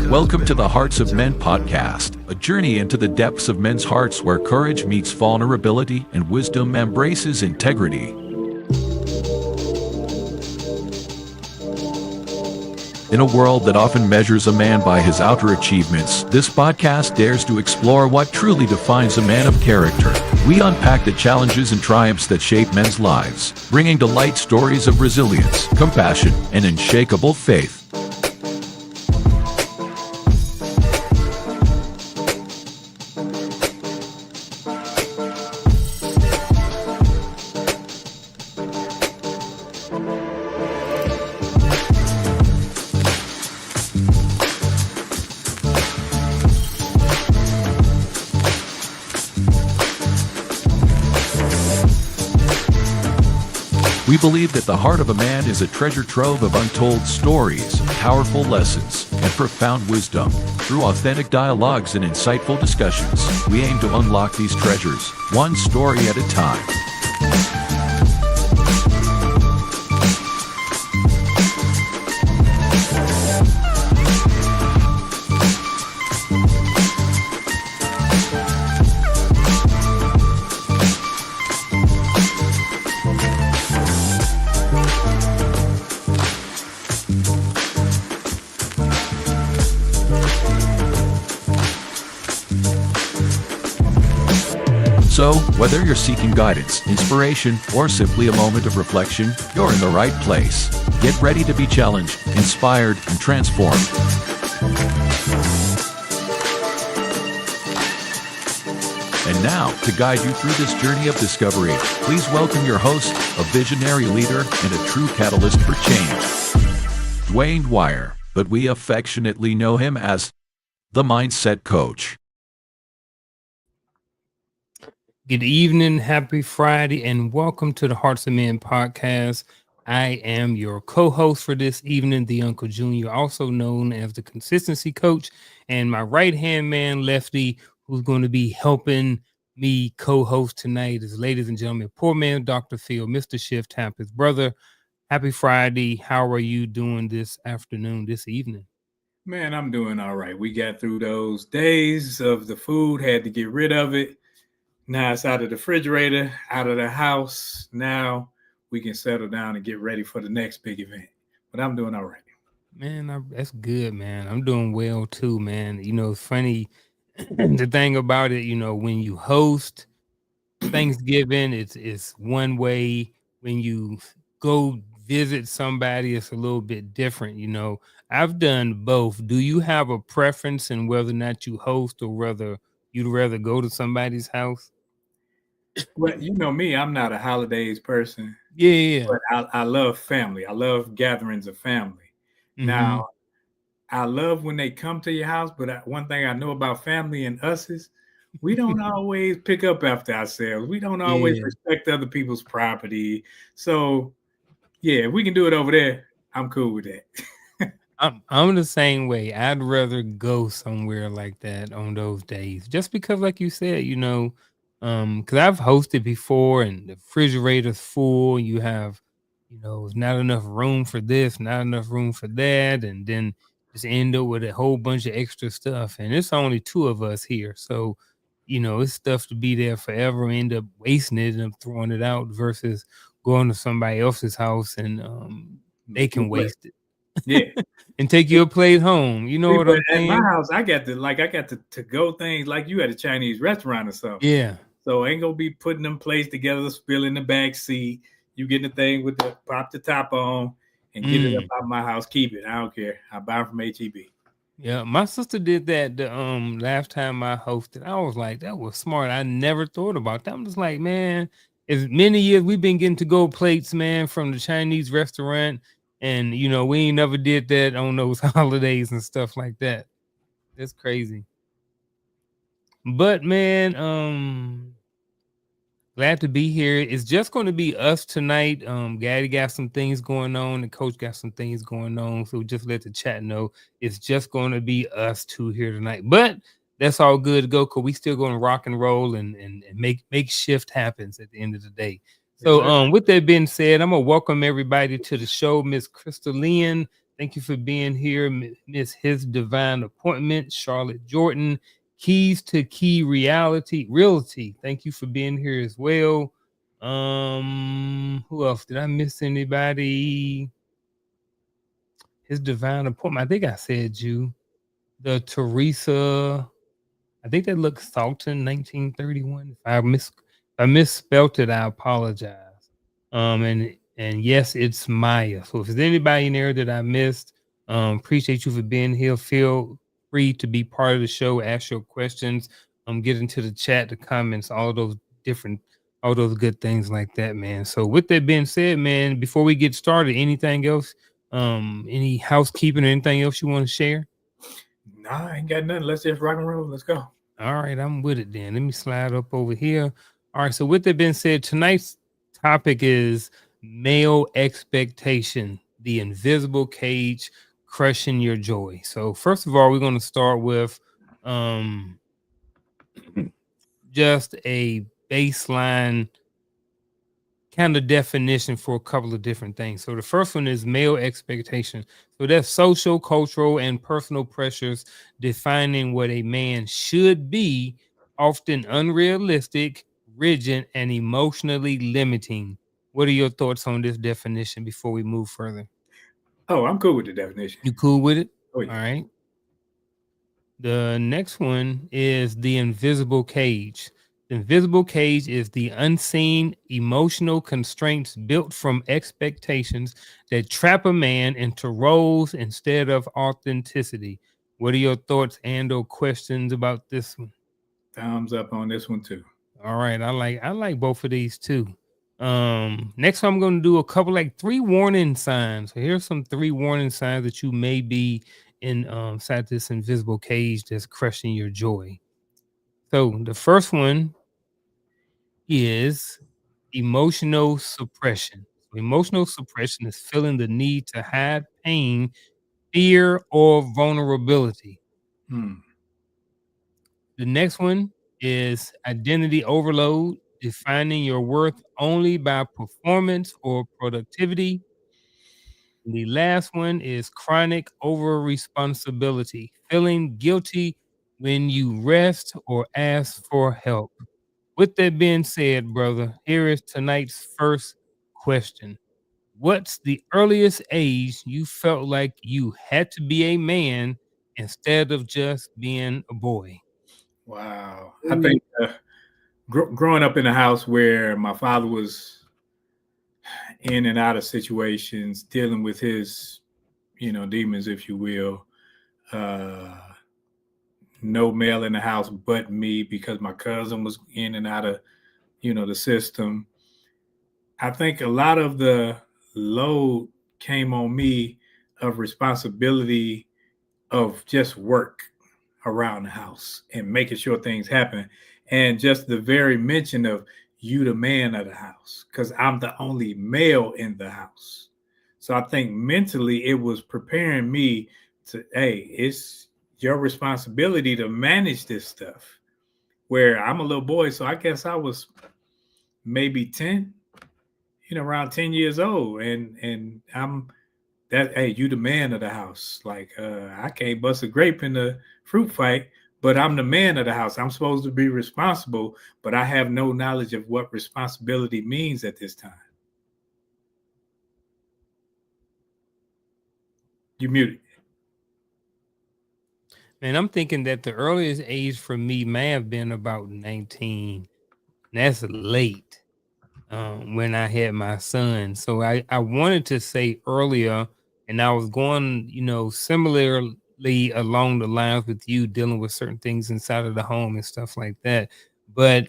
Welcome to the Hearts of Men podcast, a journey into the depths of men's hearts where courage meets vulnerability and wisdom embraces integrity. In a world that often measures a man by his outer achievements, this podcast dares to explore what truly defines a man of character. We unpack the challenges and triumphs that shape men's lives, bringing to light stories of resilience, compassion, and unshakable faith. We believe that the heart of a man is a treasure trove of untold stories, powerful lessons, and profound wisdom. Through authentic dialogues and insightful discussions, we aim to unlock these treasures, one story at a time. So, whether you're seeking guidance, inspiration, or simply a moment of reflection, you're in the right place. Get ready to be challenged, inspired, and transformed. And now, to guide you through this journey of discovery, please welcome your host, a visionary leader and a true catalyst for change, Dwayne Wire, but we affectionately know him as the Mindset Coach. Good evening, happy Friday, and welcome to the Hearts of Men podcast. I am your co-host for this evening, the Uncle Junior, also known as the Consistency Coach, and my right-hand man, Lefty, who's going to be helping me co-host tonight is, ladies and gentlemen, poor man, Dr. Phil, Mr. Shift Tap, his brother. Happy Friday. How are you doing this afternoon, this evening? Man, I'm doing all right. We got through those days of the food, had to get rid of it. Now it's out of the refrigerator, out of the house. Now we can settle down and get ready for the next big event. But I'm doing all right. Man, that's good, man. I'm doing well too, man. You know, it's funny. The thing about it, you know, when you host Thanksgiving, it's one way. When you go visit somebody, it's a little bit different. You know, I've done both. Do you have a preference in whether or not you host or whether you'd rather go to somebody's house? Well, you know me, I'm not a holidays person. Yeah. But I love family. I love gatherings of family. Mm-hmm. Now, I love when they come to your house, but one thing I know about family and us is we don't always pick up after ourselves. We don't always respect other people's property. So, yeah, if we can do it over there, I'm cool with that. I'm the same way. I'd rather go somewhere like that on those days, just because, like you said, you know, because I've hosted before and the refrigerator's full. You have, you know, not enough room for this, not enough room for that, and then just end up with a whole bunch of extra stuff. And it's only two of us here, so you know, it's stuff to be there forever. End up wasting it and throwing it out versus going to somebody else's house and they can waste it. Yeah. And take your plate home. You know what I'm saying? At my house, I got to go things like you at a Chinese restaurant or something. Yeah. So I ain't gonna be putting them plates together, spill in the back seat. You get the thing with the pop the top on and get it up out of my house. Keep it. I don't care. I buy them from HEB. Yeah, my sister did that the last time I hosted. I was like, that was smart. I never thought about that. I'm just like, man, as many years we've been getting to go plates, man, from the Chinese restaurant. And, you know, we ain't never did that on those holidays and stuff like that. That's crazy. But, man, glad to be here. It's just going to be us tonight. Gaddy got some things going on. The coach got some things going on. So just let the chat know it's just going to be us two here tonight. But that's all good to go because we still going to rock and roll and make shift happens at the end of the day. Yes, So, sir. with that being said, I'm gonna welcome everybody to the show. Miss Crystal Lynn, thank you for being here. Miss His Divine Appointment, Charlotte Jordan, Keys to Key Realty. Thank you for being here as well. Who else? Did I miss anybody? His Divine Appointment. I think I said you. The Teresa. I think that looks Salton 1931. If I misspelt it, I apologize. And yes, it's Maya. So if there's anybody in there that I missed, appreciate you for being here. Feel free to be part of the show, ask your questions, get into the chat, the comments, all those good things like that, man. So with that being said, man, before we get started, anything else? Any housekeeping or anything else you want to share? Nah, I ain't got nothing. Let's just rock and roll. Let's go. All right, I'm with it then. Let me slide up over here. All right, so with that being said, tonight's topic is male expectation, the invisible cage crushing your joy. So first of all, we're going to start with just a baseline kind of definition for a couple of different things. So the first one is male expectation. So that's social, cultural, and personal pressures defining what a man should be, often unrealistic, rigid, and emotionally limiting. What are your thoughts on this definition before we move further? Oh, I'm cool with the definition. You cool with it? Oh, yeah. All right. The next one is the invisible cage. The invisible cage is the unseen emotional constraints built from expectations that trap a man into roles instead of authenticity. What are your thoughts and or questions about this one? Thumbs up on this one too. All right, I like both of these too. Next one I'm going to do a couple like 3 warning signs. So here's some 3 warning signs that you may be inside this invisible cage that's crushing your joy. So the first one is emotional suppression. So emotional suppression is feeling the need to hide pain, fear, or vulnerability. Hmm. The next one is identity overload, defining your worth only by performance or productivity. The last one is chronic over responsibility, feeling guilty when you rest or ask for help. With that being said, brother, here is tonight's first question. What's the earliest age you felt like you had to be a man instead of just being a boy? Wow. I think growing up in a house where my father was in and out of situations, dealing with his, demons, if you will. No male in the house but me because my cousin was in and out of, the system. I think a lot of the load came on me of responsibility of just work around the house and making sure things happen. And just the very mention of you, the man of the house, because I'm the only male in the house. So I think mentally it was preparing me to, hey, it's your responsibility to manage this stuff. Where I'm a little boy, so I guess I was maybe 10, around 10 years old. And I'm that, hey, you the man of the house. Like I can't bust a grape in the fruit fight, but I'm the man of the house. I'm supposed to be responsible, but I have no knowledge of what responsibility means at this time. You muted. Man, I'm thinking that the earliest age for me may have been about 19. That's late when I had my son. So I wanted to say earlier, and I was going, similarly along the lines with you dealing with certain things inside of the home and stuff like that. But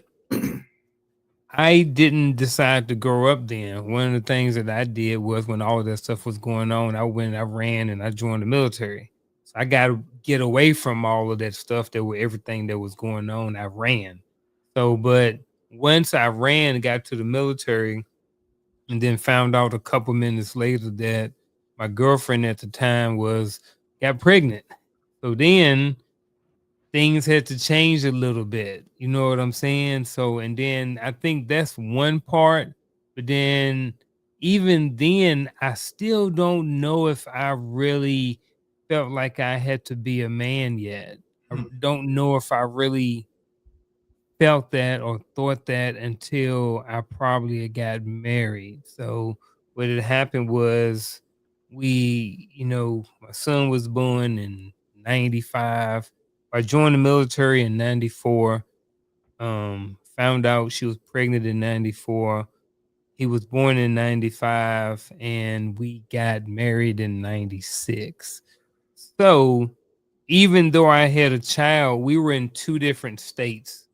I didn't decide to grow up then. One of the things that I did was when all of that stuff was going on, I ran and I joined the military. So I got to get away from all of that stuff everything that was going on. I ran. So, but once I ran and got to the military and then found out a couple minutes later that my girlfriend at the time got pregnant. So then things had to change a little bit. You know what I'm saying? So, and then I think that's one part. But then even then, I still don't know if I really felt like I had to be a man yet. I Hmm. don't know if I really felt that or thought that until I probably got married. So what had happened was my son was born in 95. I joined the military in 94. Found out she was pregnant in 94. He was born in 95 and we got married in 96. So even though I had a child, we were in two different states.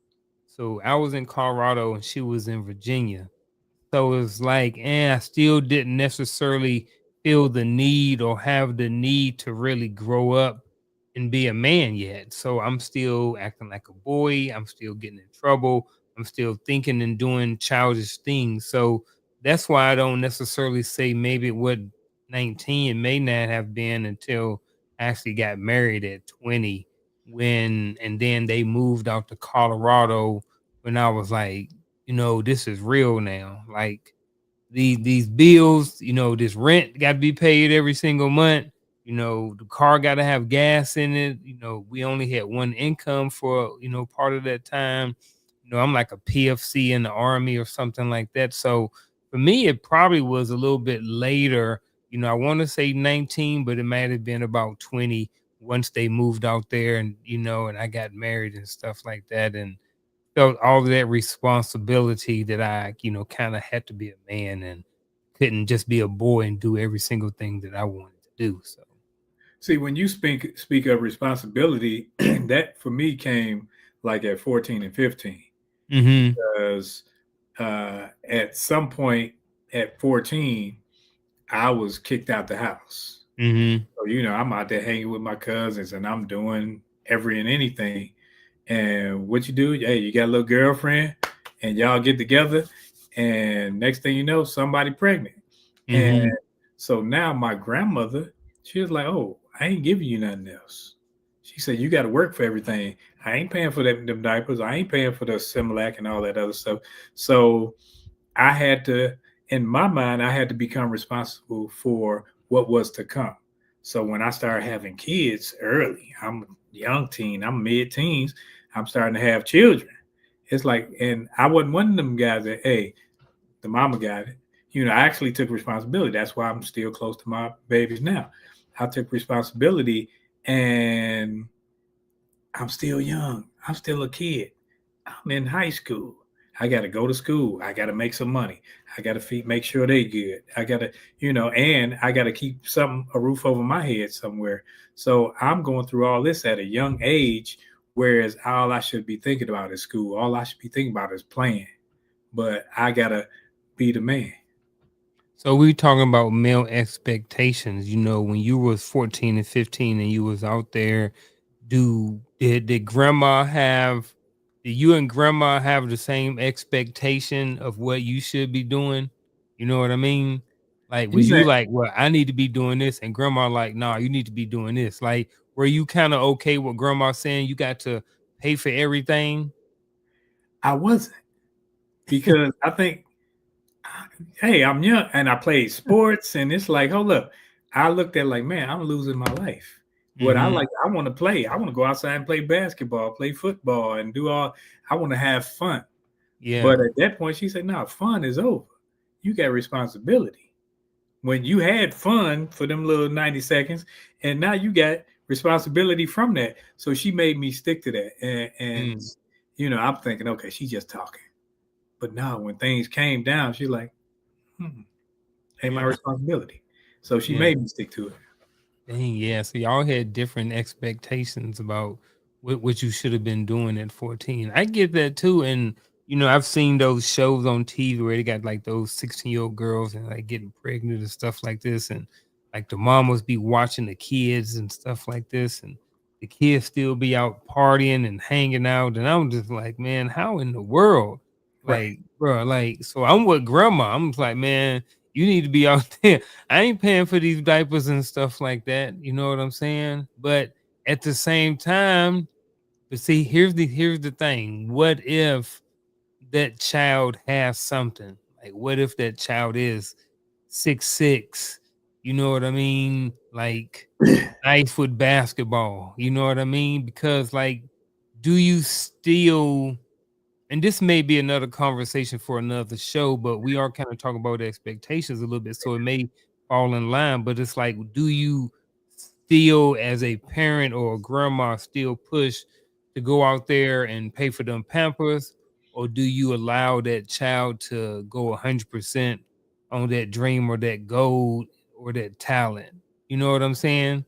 So I was in Colorado and she was in Virginia. So it's like, I still didn't necessarily feel the need or have the need to really grow up and be a man yet. So I'm still acting like a boy. I'm still getting in trouble. I'm still thinking and doing childish things. So that's why I don't necessarily say maybe it would 19. It may not have been until I actually got married at 20 and then they moved out to Colorado when I was like, this is real now. Like these bills, this rent got to be paid every single month. The car got to have gas in it. We only had one income for part of that time. I'm like a PFC in the army or something like that. So for me, it probably was a little bit later. I want to say 19, but it might have been about 20 once they moved out there, and I got married and stuff like that, and felt all of that responsibility that I, kind of had to be a man and couldn't just be a boy and do every single thing that I wanted to do. So, See, when you speak of responsibility, that for me came like at 14 and 15, mm-hmm, because at some point at 14, I was kicked out the house. mm-hmm, So, I'm out there hanging with my cousins and I'm doing every and anything. And what you do, hey, you got a little girlfriend and y'all get together. And next thing you know, somebody pregnant. And mm-hmm. so now my grandmother, she was like, oh, I ain't giving you nothing else. She said, you got to work for everything. I ain't paying for them diapers. I ain't paying for the Similac and all that other stuff. So I had to, in my mind, I had to become responsible for what was to come. So when I started having kids early, I'm a young teen, I'm mid teens, I'm starting to have children. It's like, and I wasn't one of them guys that, hey, the mama got it. I actually took responsibility. That's why I'm still close to my babies now. I took responsibility and I'm still young. I'm still a kid. I'm in high school. I got to go to school. I got to make some money. I got to make sure they good. I got to, and I got to keep a roof over my head somewhere. So I'm going through all this at a young age, whereas all I should be thinking about is school. All I should be thinking about is playing. But I got to be the man. So we talking about male expectations. When you was 14 and 15 and you was out there, did grandma have? Did you and grandma have the same expectation of what you should be doing? You know what I mean? Like, You was you say like, well, I need to be doing this, and grandma like, nah, you need to be doing this. Like, were you kind of okay with grandma saying you got to pay for everything? I wasn't, because I think, hey, I'm young and I played sports, and it's like, hold up. I looked at like, man, I'm losing my life. What I Mm-hmm. like, I want to play. I want to go outside and play basketball, play football, and I want to have fun. Yeah. But at that point, she said, no, fun is over. You got responsibility. When you had fun for them little 90 seconds, and now you got responsibility from that. So she made me stick to that. And Mm, I'm thinking, okay, she's just talking. But no, when things came down, she's like, ain't my yeah. responsibility. So she Yeah. made me stick to it. Dang, yeah. So y'all had different expectations about what you should have been doing at 14. I get that too. And I've seen those shows on TV where they got like those 16-year-old girls and like getting pregnant and stuff like this. And like the mamas be watching the kids and stuff like this. And the kids still be out partying and hanging out. And I'm just like, man, how in the world? Right. Like, bro, like, so I'm with grandma. I'm just like, man, you need to be out there. I ain't paying for these diapers and stuff like that. You know what I'm saying? But at the same time, but see, here's the thing. What if that child has something? Like, what if that child is 6'6"? You know what I mean? Like, nice with basketball. You know what I mean? Because, like, do you still, and this may be another conversation for another show, but we are kind of talking about expectations a little bit, so it may fall in line. But it's like, do you still, as a parent or a grandma, still push to go out there and pay for them Pampers, or do you allow that child to go 100% on that dream or that goal or that talent? You know what I'm saying?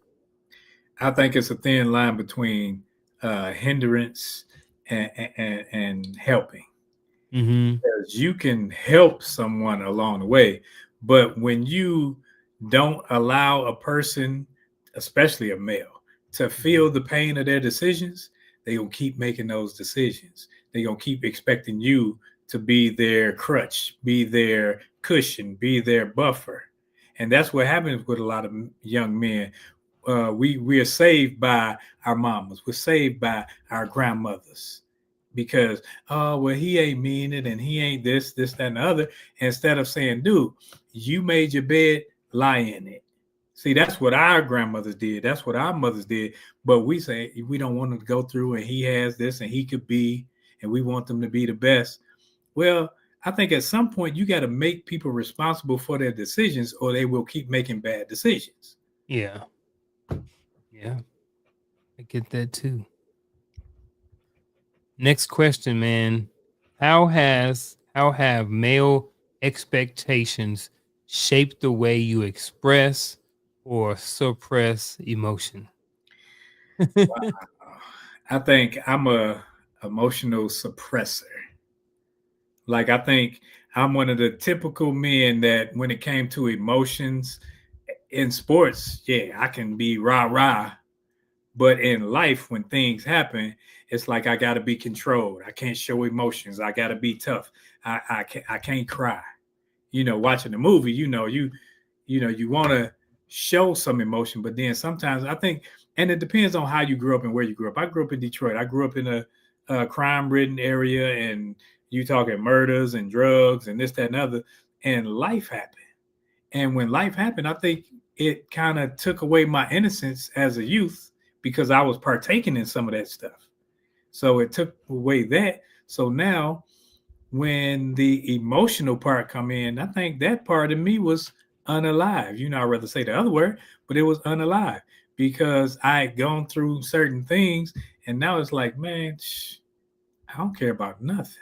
I think it's a thin line between hindrance and helping. Mm-hmm. Because you can help someone along the way, but when you don't allow a person, especially a male, to feel the pain of their decisions, they gonna keep making those decisions. They gonna keep expecting you to be their crutch, be their cushion, be their buffer, and that's what happens with a lot of young men. We are saved by our mamas. We're saved by our grandmothers because, oh, well, he ain't mean it and he ain't this, that, and the other. Instead of saying, dude, you made your bed, lie in it. See, that's what our grandmothers did. That's what our mothers did. But we say we don't want him to go through and he has this and he could be, and we want them to be the best. Well, I think at some point you got to make people responsible for their decisions or they will keep making bad decisions. Yeah. Yeah. I get that too. Next question, man. How have male expectations shaped the way you express or suppress emotion? I think I'm a emotional suppressor. Like I think I'm one of the typical men that when it came to emotions in sports, yeah, I can be rah rah. But in life, when things happen, it's like I got to be controlled. I can't show emotions. I got to be tough. I can't cry. You know, watching the movie, you want to show some emotion, but then sometimes I think, and it depends on how you grew up and where you grew up. I grew up in Detroit. I grew up in a crime-ridden area, and you talking murders and drugs and this, that, and other. And life happened. And when life happened, I think it kind of took away my innocence as a youth because I was partaking in some of that stuff. So it took away that. So now when the emotional part come in, I think that part of me was unalive. You know, I'd rather say the other word, but it was unalive because I had gone through certain things. And now it's like, man, I don't care about nothing.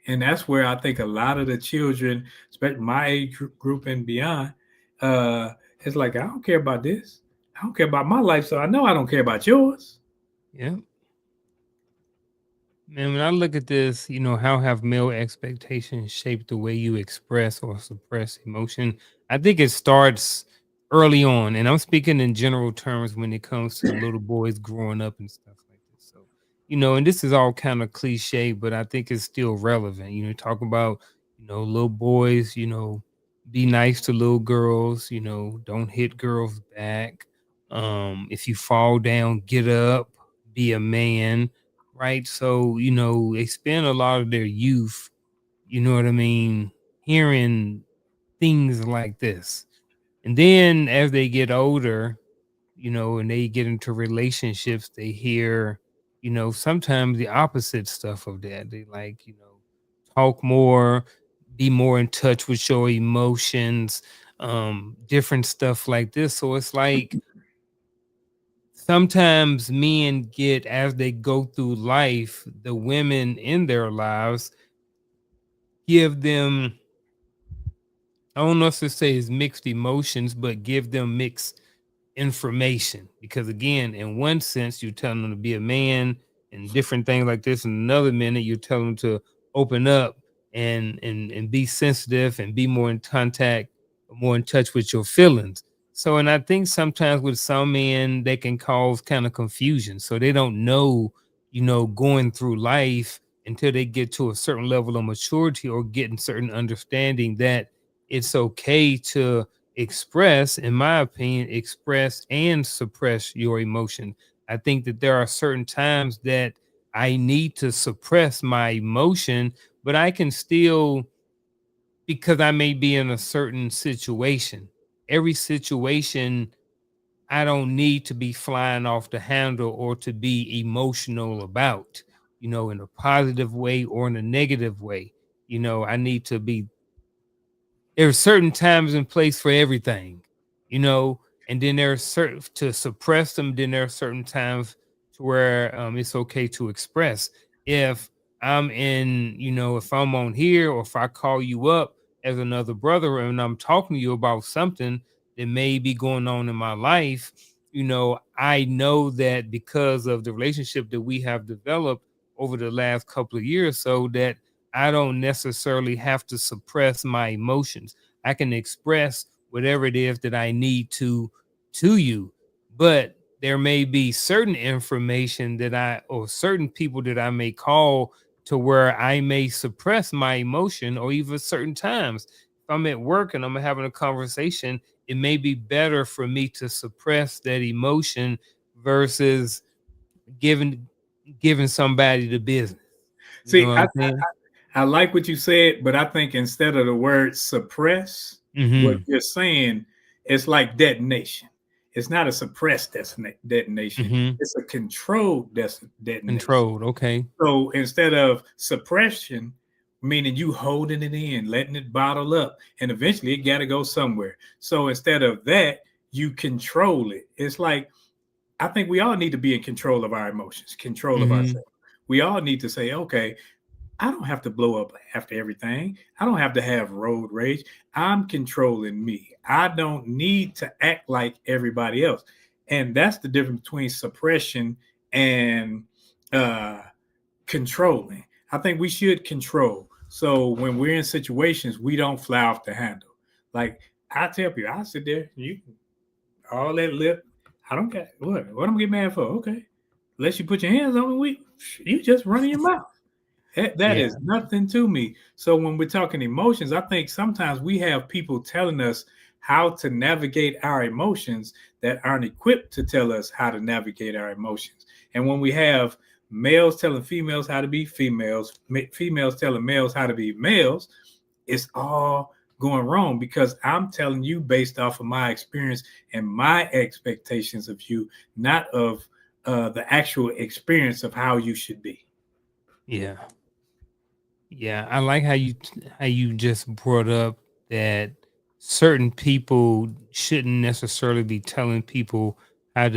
And that's where I think a lot of the children, especially my age group and beyond, it's like, I don't care about this. I don't care about my life. So I know I don't care about yours. Yeah. Man, when I look at this, how have male expectations shaped the way you express or suppress emotion? I think it starts early on, and I'm speaking in general terms when it comes to little boys growing up and stuff like this. So, and this is all kind of cliche, but I think it's still relevant. Talk about, little boys, be nice to little girls, don't hit girls back. If you fall down, get up, be a man, right? So, they spend a lot of their youth, you know what I mean, hearing things like this. And then as they get older, and they get into relationships, they hear, sometimes the opposite stuff of that. They like, talk more, be more in touch with your emotions, different stuff like this. So it's like sometimes men get, as they go through life, the women in their lives give them, I don't know if to say is mixed emotions, but give them mixed information. Because again, in one sense, you're telling them to be a man and different things like this. In another minute, you're telling them to open up and be sensitive and be more in contact, more in touch with your feelings. So, and I think sometimes with some men, they can cause kind of confusion. So they don't know, going through life until they get to a certain level of maturity or getting certain understanding that it's okay to express, in my opinion, express and suppress your emotion. I think that there are certain times that I need to suppress my emotion, but I can still because I may be in a certain situation. Every situation I don't need to be flying off the handle or to be emotional about, in a positive way or in a negative way. I need to be, there's certain times and place for everything, you know, and then there's certain to suppress them. Then there are certain times to where it's okay to express. If I'm in, if I'm on here or if I call you up as another brother and I'm talking to you about something that may be going on in my life, I know that because of the relationship that we have developed over the last couple of years, so that I don't necessarily have to suppress my emotions. I can express whatever it is that I need to you. But there may be certain information that or certain people that I may call to where I may suppress my emotion, or even certain times. If I'm at work and I'm having a conversation, it may be better for me to suppress that emotion versus giving giving somebody the business. You know See, what I'm saying? I like what you said, but I think instead of the word suppress, what Mm-hmm. you're saying is like detonation. It's not a suppressed detonation. Mm-hmm. It's a controlled detonation. Controlled. Okay. So instead of suppression, meaning you holding it in, letting it bottle up, and eventually it got to go somewhere. So instead of that, you control it. It's like, I think we all need to be in control of our emotions, control of Mm-hmm. ourselves. We all need to say, okay, I don't have to blow up after everything. I don't have to have road rage. I'm controlling me. I don't need to act like everybody else. And that's the difference between suppression and uh, controlling. I think we should control. So when we're in situations, we don't fly off the handle. Like I tell people, I sit there, you all that lip. I don't care what I'm getting mad for. Okay, unless you put your hands on me, you just running your mouth. That Yeah. is nothing to me. So when we're talking emotions, I think sometimes we have people telling us how to navigate our emotions that aren't equipped to tell us how to navigate our emotions. And when we have males telling females how to be females, females telling males how to be males, it's all going wrong because I'm telling you based off of my experience and my expectations of you, not of the actual experience of how you should be. Yeah. Yeah. I like how you just brought up that certain people shouldn't necessarily be telling people how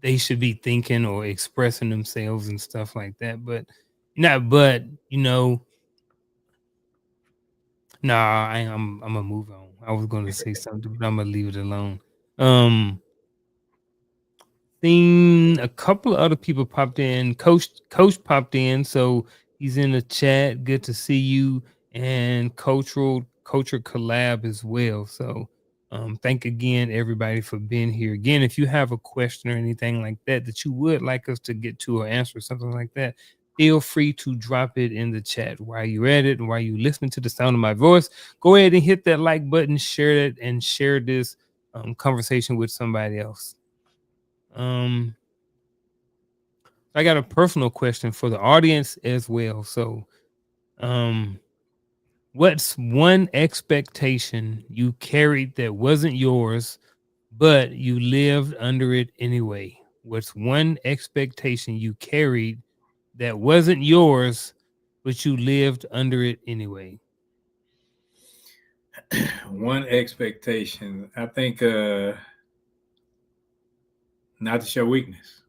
they should be thinking or expressing themselves and stuff like that. But not but nah, I'm gonna move on. I was gonna say something, but I'm gonna leave it alone. Um Seen a couple of other people popped in. Coach popped in, so he's in the chat. Good to see you, and culture collab as well. So thank again everybody for being here. Again, if you have a question or anything like that you would like us to get to or answer, something like that, feel free to drop it in the chat while you're at it and while you listening to the sound of my voice. Go ahead and hit that like button, share it, and share this conversation with somebody else. um I got a personal question for the audience as well. So, um, what's one expectation you carried that wasn't yours, but you lived under it anyway? What's one expectation you carried that wasn't yours, but you lived under it anyway? One expectation, I think, not to show weakness,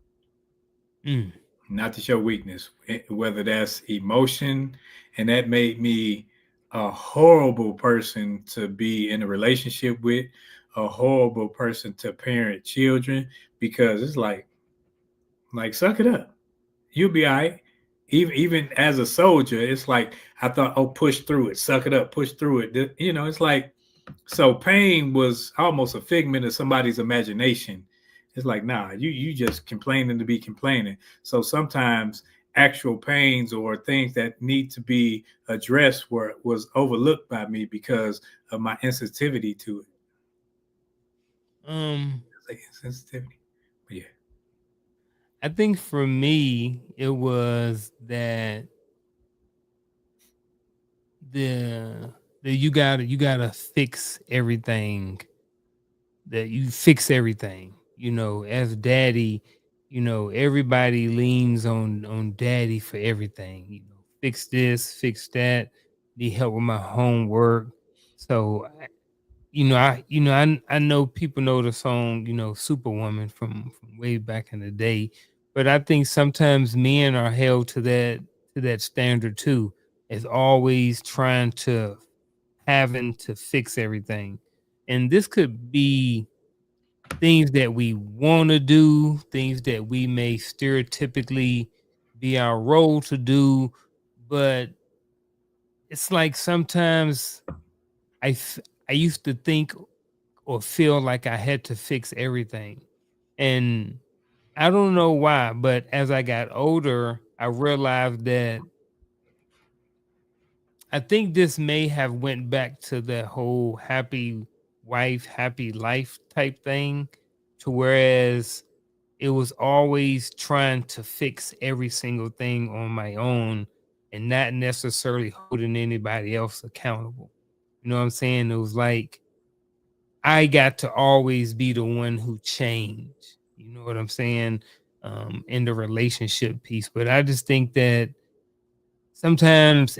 Mm, not to show weakness, whether that's emotion, and that made me a horrible person to be in a relationship with, a horrible person to parent children, because it's like suck it up, you'll be all right. Even as a soldier, it's like I thought, oh, push through it, suck it up, push through it. It's like, so pain was almost a figment of somebody's imagination. It's like, nah, you just complaining to be complaining. So sometimes actual pains or things that need to be addressed was overlooked by me because of my insensitivity to it. um, It's like insensitivity. But yeah. I think for me, it was that the that you gotta fix everything. That you fix everything. As daddy, everybody leans on daddy for everything. Fix this, fix that. Need help with my homework. So I know people know the song, Superwoman from way back in the day, but I think sometimes men are held to that standard too, as always trying to having to fix everything. And this could be things that we want to do, things that we may stereotypically be our role to do, but it's like sometimes I used to think or feel like I had to fix everything. And I don't know why, but as I got older, I realized that I think this may have went back to the whole happy wife, happy life type thing, to whereas it was always trying to fix every single thing on my own and not necessarily holding anybody else accountable. You know what I'm saying? It was like I got to always be the one who changed. You know what I'm saying? In the relationship piece. But I just think that sometimes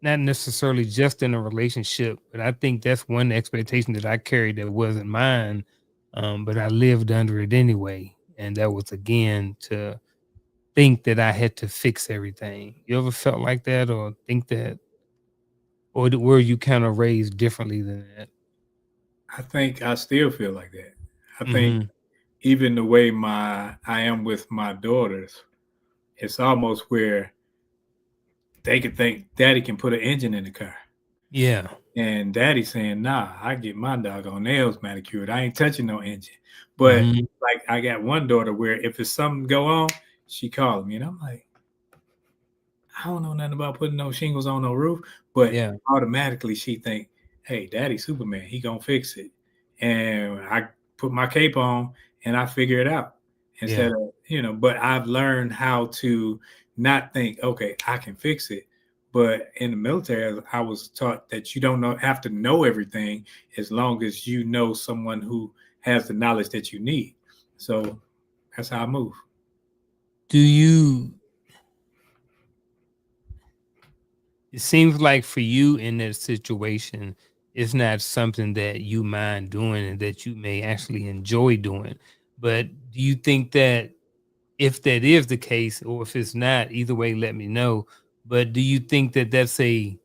not necessarily just in a relationship, but I think that's one expectation that I carried that wasn't mine. But I lived under it anyway. And that was again to think that I had to fix everything. You ever felt like that or think that, or were you kind of raised differently than that? I think I still feel like that. I think Hmm. even the way I am with my daughters, it's almost where they could think daddy can put an engine in the car. Yeah. And daddy saying, nah, I get my doggone nails manicured. I ain't touching no engine. But Hmm. like I got one daughter where if it's something go on, she calls me and I'm like, I don't know nothing about putting no shingles on no roof, but Yeah. automatically she think, hey, daddy Superman, he gonna fix it. And I put my cape on and I figure it out instead Yeah. of, but I've learned how to not think, okay, I can fix it. But in the military, I was taught that you don't have to know everything as long as you know someone who has the knowledge that you need. So that's how I move. Do you, it seems like for you in that situation, it's not something that you mind doing and that you may actually enjoy doing. But do you think that if that is the case, or if it's not, either way, let me know. But do you think that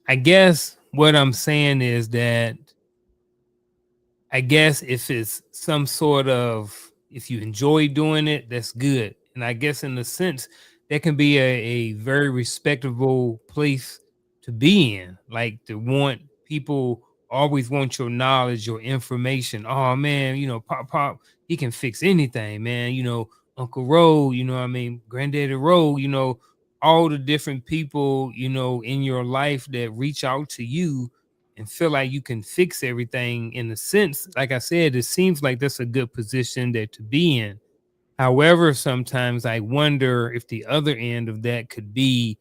I guess what I'm saying is that I guess if it's some sort of, if you enjoy doing it, that's good. And I guess in a sense, that can be a very respectable place to be in. Like to want people always want your knowledge, your information. Oh man, Pop, he can fix anything, man. Uncle Ro, what I mean, Granddaddy Ro, all the different people, in your life that reach out to you and feel like you can fix everything in a sense. Like I said, it seems like that's a good position there to be in. However, sometimes I wonder if the other end of that could be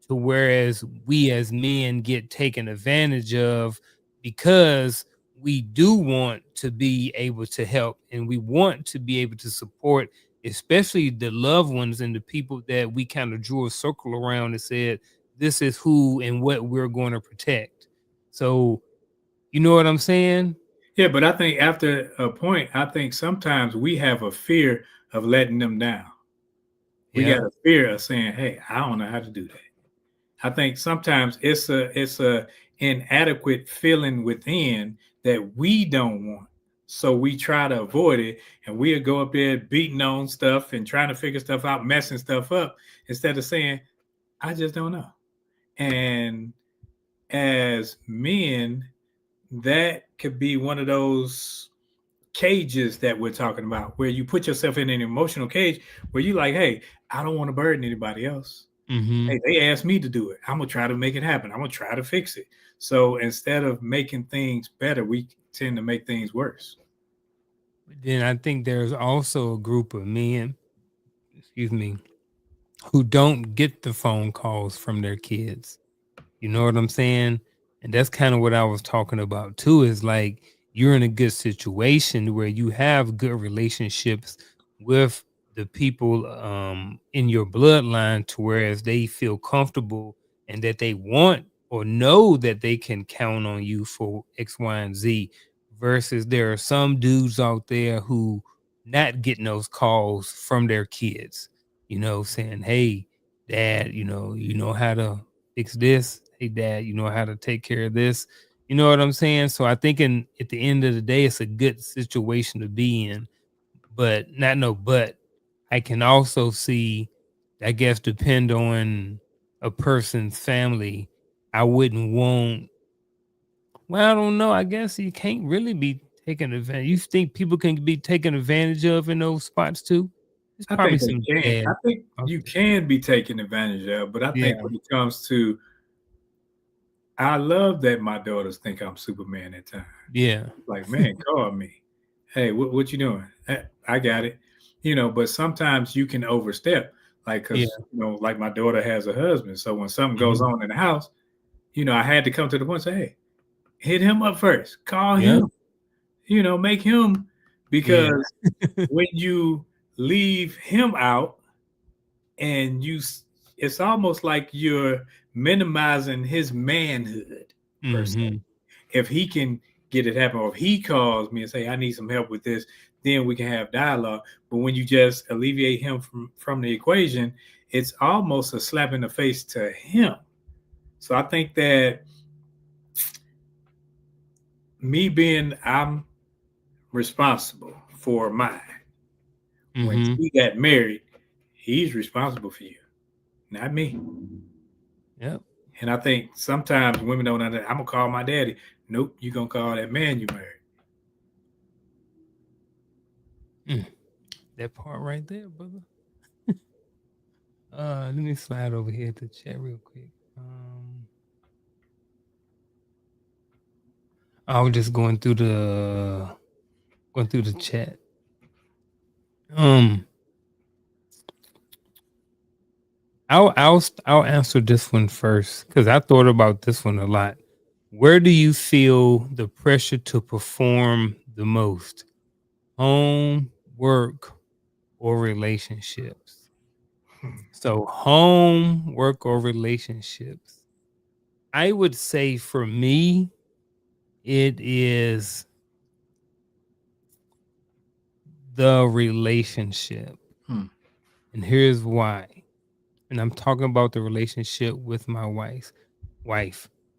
to whereas we as men get taken advantage of because we do want to be able to help and we want to be able to support, especially the loved ones and the people that we kind of drew a circle around and said, this is who and what we're going to protect. So, you know what I'm saying? Yeah, but I think after a point, I think sometimes we have a fear of letting them down. We got Yeah. a fear of saying, "Hey, I don't know how to do that." I think sometimes it's a inadequate feeling within that we don't want. So we try to avoid it and we'll go up there beating on stuff and trying to figure stuff out, messing stuff up instead of saying, I just don't know. And as men, that could be one of those cages that we're talking about, where you put yourself in an emotional cage where you like, hey, I don't want to burden anybody else. Mm-hmm. Hey, they asked me to do it. I'm gonna try to make it happen. I'm gonna try to fix it. So instead of making things better, we tend to make things worse. But then I think there's also a group of men, excuse me, who don't get the phone calls from their kids. You know what I'm saying? And that's kind of what I was talking about too, is like you're in a good situation where you have good relationships with the people in your bloodline, to whereas they feel comfortable and that they want or know that they can count on you for X, Y, and Z. Versus there are some dudes out there who not getting those calls from their kids, saying, "Hey, dad, you know how to fix this. Hey, dad, you know how to take care of this." You know what I'm saying? So I think at the end of the day, it's a good situation to be in. But not no, but I can also see, I guess, depend on a person's family. I wouldn't want, well, I don't know. I guess you can't really be taken advantage. You think people can be taken advantage of in those spots too? There's I probably think they some can. bad I think out you there. can be taken advantage of, but I think Yeah. when it comes to, I love that my daughters think I'm Superman at times. Yeah. Like, man, call me. Hey, what you doing? I got it. But sometimes you can overstep, like, Yeah. because like my daughter has a husband, so when something goes Mhm. on in the house, I had to come to the point and say, hey, hit him up first, call Yeah. him, make him, Yeah. because when you leave him out and it's almost like you're minimizing his manhood per se. Mhm. If he can get it happen, or if he calls me and say, I need some help with this, then we can have dialogue. But when you just alleviate him from the equation, it's almost a slap in the face to him. So I think that I'm responsible for mine. When Mhm. she got married, he's responsible for you, not me. Yep. And I think sometimes women don't understand. I'm gonna call my daddy. Nope, you gonna call that man you married. Mm. That part right there, brother. Let me slide over here to chat real quick. I was just going through the chat. Um, I'll answer this one first because I thought about this one a lot. Where do you feel the pressure to perform the most? Home, work, or relationships? So home, work, or relationships. I would say for me, it is the relationship. Hmm. And here's why. And I'm talking about the relationship with my wife.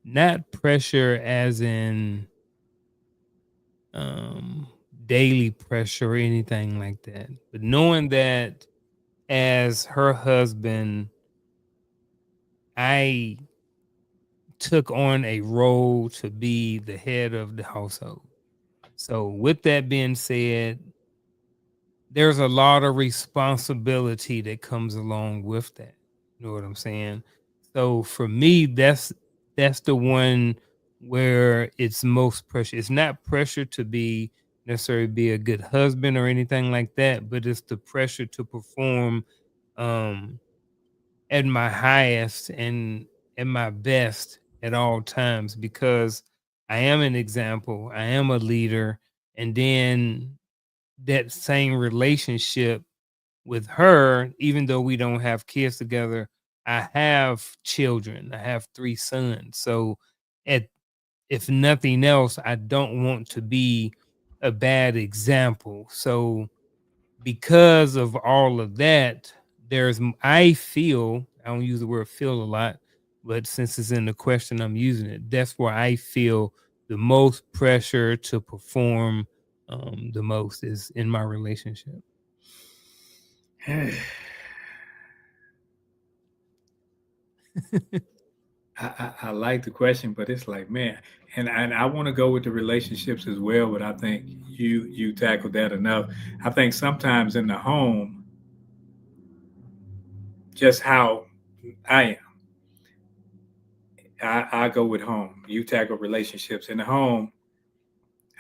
Not pressure as in um daily pressure or anything like that. But knowing that as her husband, I took on a role to be the head of the household. So with that being said, there's a lot of responsibility that comes along with that. You know what I'm saying? So for me, that's the one where it's most pressure. It's not pressure to be necessarily be a good husband or anything like that, but it's the pressure to perform um at my highest and at my best at all times, because I am an example, I am a leader, and then that same relationship with her, even though we don't have kids together, I have children. I have 3 sons. So at if nothing else, I don't want to be a bad example. So because of all of that, I feel, I don't use the word feel a lot, but since it's in the question, I'm using it. That's where I feel the most pressure to perform the most is in my relationship. I like the question, but it's like, man, and I want to go with the relationships as well, but I think you tackled that enough. I think sometimes in the home, just how I am, I go with home. You tackle relationships in the home.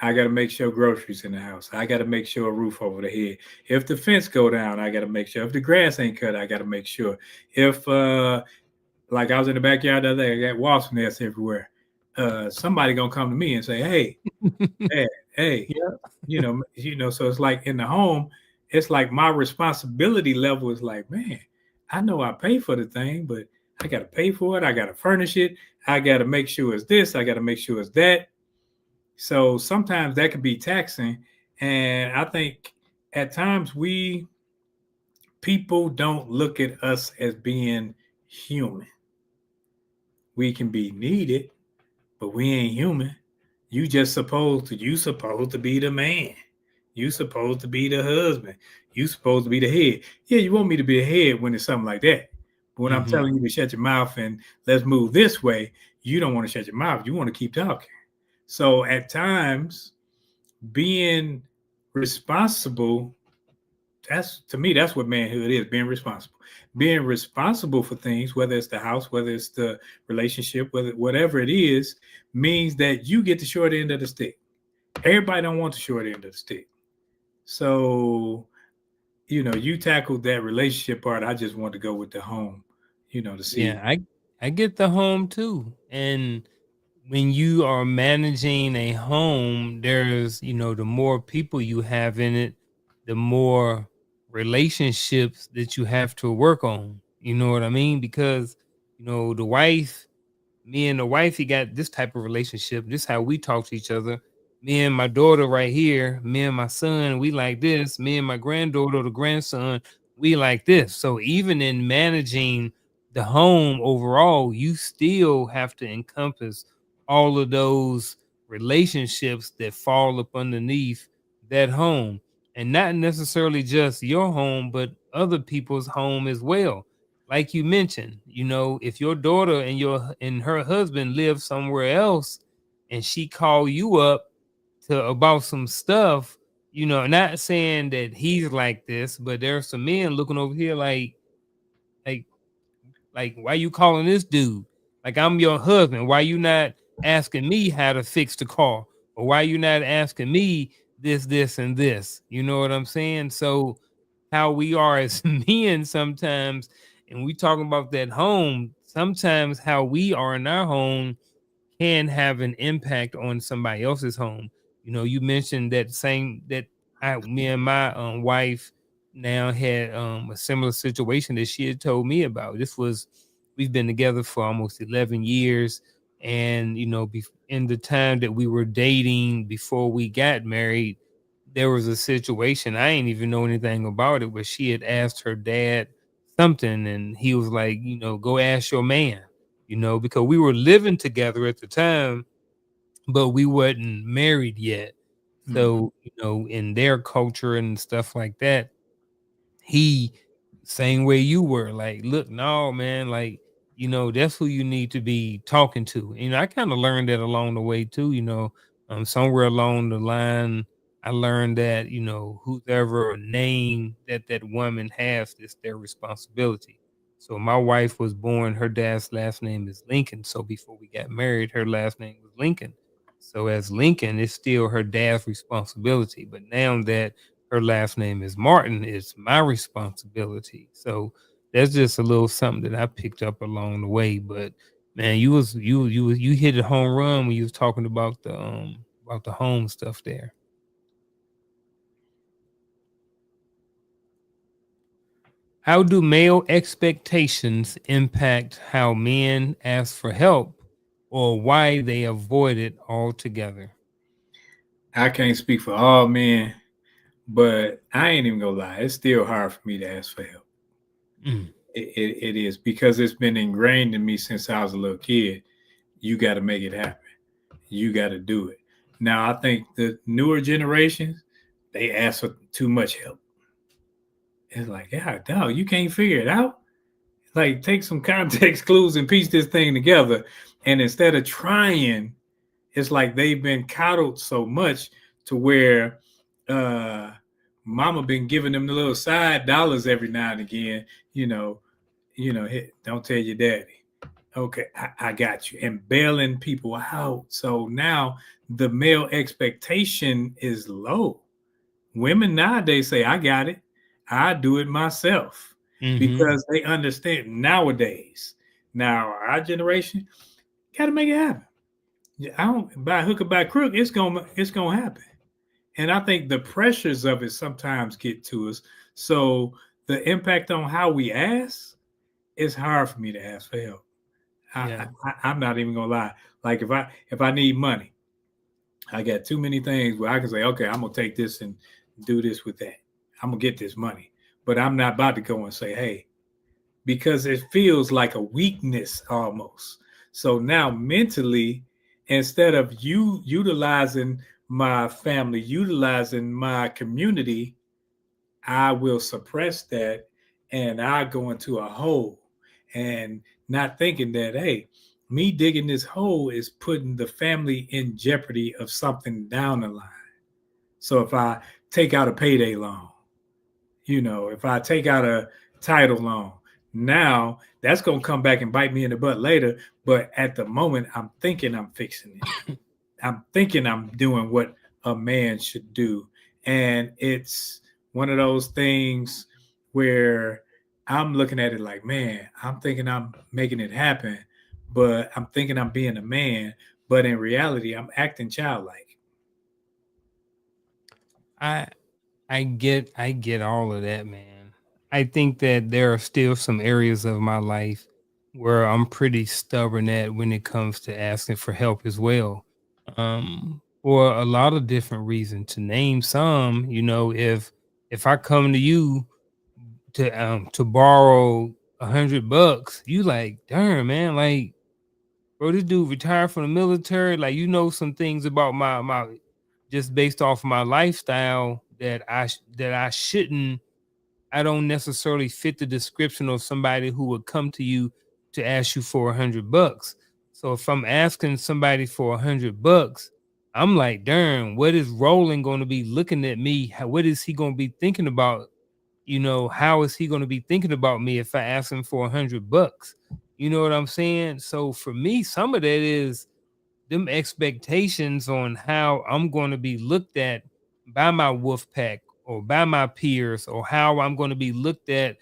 I got to make sure groceries in the house. I got to make sure a roof over the head. If the fence go down, I got to make sure. If the grass ain't cut, I got to make sure. If like I was in the backyard the other day, I got wasp nests everywhere. somebody gonna come to me and say, hey, Yeah. so it's like in the home, it's like my responsibility level is like, man, I know I pay for the thing, but I got to pay for it. I got to furnish it. I got to make sure it's this. I got to make sure it's that. So sometimes that can be taxing. And I think at times people don't look at us as being human. We can be needed, but we ain't human. You supposed to be the man. You supposed to be the husband. You supposed to be the head. Yeah, you want me to be the head when it's something like that. But when I'm telling you to shut your mouth and let's move this way, you don't want to shut your mouth. You want to keep talking. So at times, being responsible, that's to me, that's what manhood is, being responsible. Being responsible for things, whether it's the house, whether it's the relationship, whatever it is, means that you get the short end of the stick. Everybody don't want the short end of the stick. So, you tackled that relationship part. I just want to go with the home, to see. Yeah, I get the home too. And when you are managing a home, there's, the more people you have in it, the more relationships that you have to work on. You know what I mean? Because, the wife, me and the wife, he got this type of relationship. This is how we talk to each other. Me and my daughter right here, me and my son, we like this. Me and my granddaughter, the grandson, we like this. So even in managing the home overall, you still have to encompass all of those relationships that fall up underneath that home. And not necessarily just your home, but other people's home as well. Like you mentioned, if your daughter and her husband live somewhere else and she call you up to about some stuff, not saying that he's like this, but there are some men looking over here like like, why you calling this dude? Like, I'm your husband. Why you not asking me how to fix the car? Or why you not asking me this, and this? You know what I'm saying? So how we are as men sometimes, and we talking about that home, sometimes how we are in our home can have an impact on somebody else's home. You mentioned that me and my wife now had a similar situation that she had told me about. We've been together for almost 11 years, and in the time that we were dating before we got married, there was a situation I ain't even know anything about it, but she had asked her dad something, and he was like, go ask your man, because we were living together at the time, but we wasn't married yet. So, in their culture and stuff like that, he same way you were like, look, no, man, like, that's who you need to be talking to. I kind of learned that along the way too, somewhere along the line, I learned that, whoever name that woman has, it's their responsibility. So my wife was born, her dad's last name is Lincoln. So before we got married, her last name was Lincoln. So as Lincoln, it's still her dad's responsibility. But now that her last name is Martin, it's my responsibility. So that's just a little something that I picked up along the way. But man, you hit a home run when you was talking about the home stuff there. How do male expectations impact how men ask for help or why they avoid it altogether? I can't speak for all men, but I ain't even gonna lie. It's still hard for me to ask for help. Mm. It is because it's been ingrained in me since I was a little kid. You got to make it happen. You got to do it. Now, I think the newer generations, they ask for too much help. It's like, yeah, dog, you can't figure it out. Like, take some context clues and piece this thing together. And instead of trying, it's like they've been coddled so much to where uh mama been giving them the little side dollars every now and again, hey, don't tell your daddy. Okay, I got you. And bailing people out. So now the male expectation is low. Women nowadays say, I got it. I do it myself Mm-hmm. because they understand nowadays. Now, our generation got to make it happen. Yeah, I don't by hook or by crook, it's gonna happen. And I think the pressures of it sometimes get to us. So the impact on how we ask, it's hard for me to ask for help. Yeah. I'm not even gonna lie. Like if I need money, I got too many things where I can say, okay, I'm gonna take this and do this with that. I'm gonna get this money, but I'm not about to go and say, hey, because it feels like a weakness almost. So now mentally, instead of you utilizing my family, utilizing my community, I will suppress that and I go into a hole and not thinking that, hey, me digging this hole is putting the family in jeopardy of something down the line. So if I take out a payday loan, if I take out a title loan, now that's going to come back and bite me in the butt later. But at the moment, I'm thinking I'm fixing it. I'm thinking I'm doing what a man should do. And it's one of those things where I'm looking at it like, man, I'm thinking I'm making it happen, but I'm thinking I'm being a man. But in reality, I'm acting childlike. I get all of that, man. I think that there are still some areas of my life where I'm pretty stubborn at when it comes to asking for help as well. For a lot of different reasons. To name some, if I come to you to borrow $100, you like, darn man, like, bro, this dude retired from the military. Like, some things about my just based off my lifestyle that I shouldn't. I don't necessarily fit the description of somebody who would come to you to ask you for $100. So if I'm asking somebody for $100, I'm like, darn, what is Roland going to be looking at me? What is he going to be thinking about? How is he going to be thinking about me if I ask him for $100? You know what I'm saying? So for me, some of that is them expectations on how I'm going to be looked at by my wolf pack or by my peers, or how I'm going to be looked at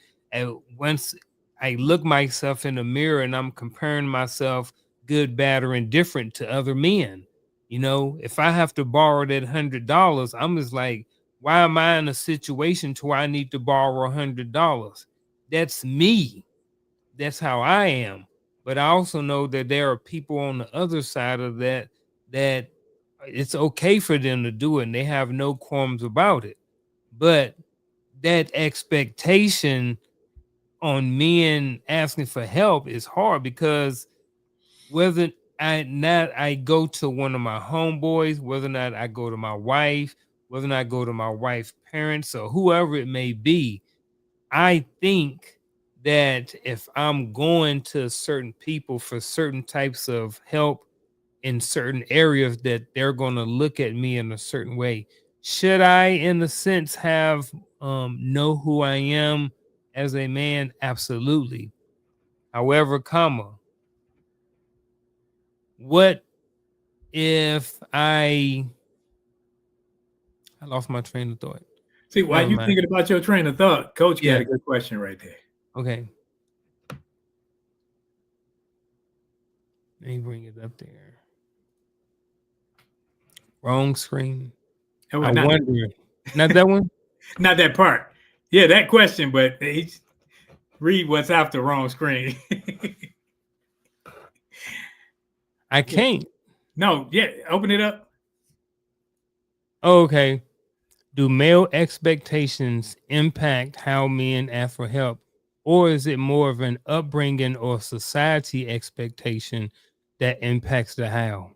once I look myself in the mirror and I'm comparing myself good, bad, or indifferent to other men. If I have to borrow that $100, I'm just like, why am I in a situation to where I need to borrow $100? That's me. That's how I am. But I also know that there are people on the other side of that it's okay for them to do it and they have no qualms about it. But that expectation on men asking for help is hard, because whether I go to one of my homeboys, whether or not I go to my wife, whether or not I go to my wife's parents or whoever it may be, I think that if I'm going to certain people for certain types of help in certain areas, that they're going to look at me in a certain way. Should I, in a sense, have know who I am as a man? Absolutely. However, what if I lost my train of thought? See, while Never you mind. thinking about your train of thought, Coach got Yeah. a good question right there. Okay. Let me bring it up there. Wrong screen. Oh, I not, wonder. Not that one? not that part. Yeah, that question, but read what's after wrong screen. I can't. No, yeah, open it up. Okay. Do male expectations impact how men ask for help? Or is it more of an upbringing or society expectation that impacts the how?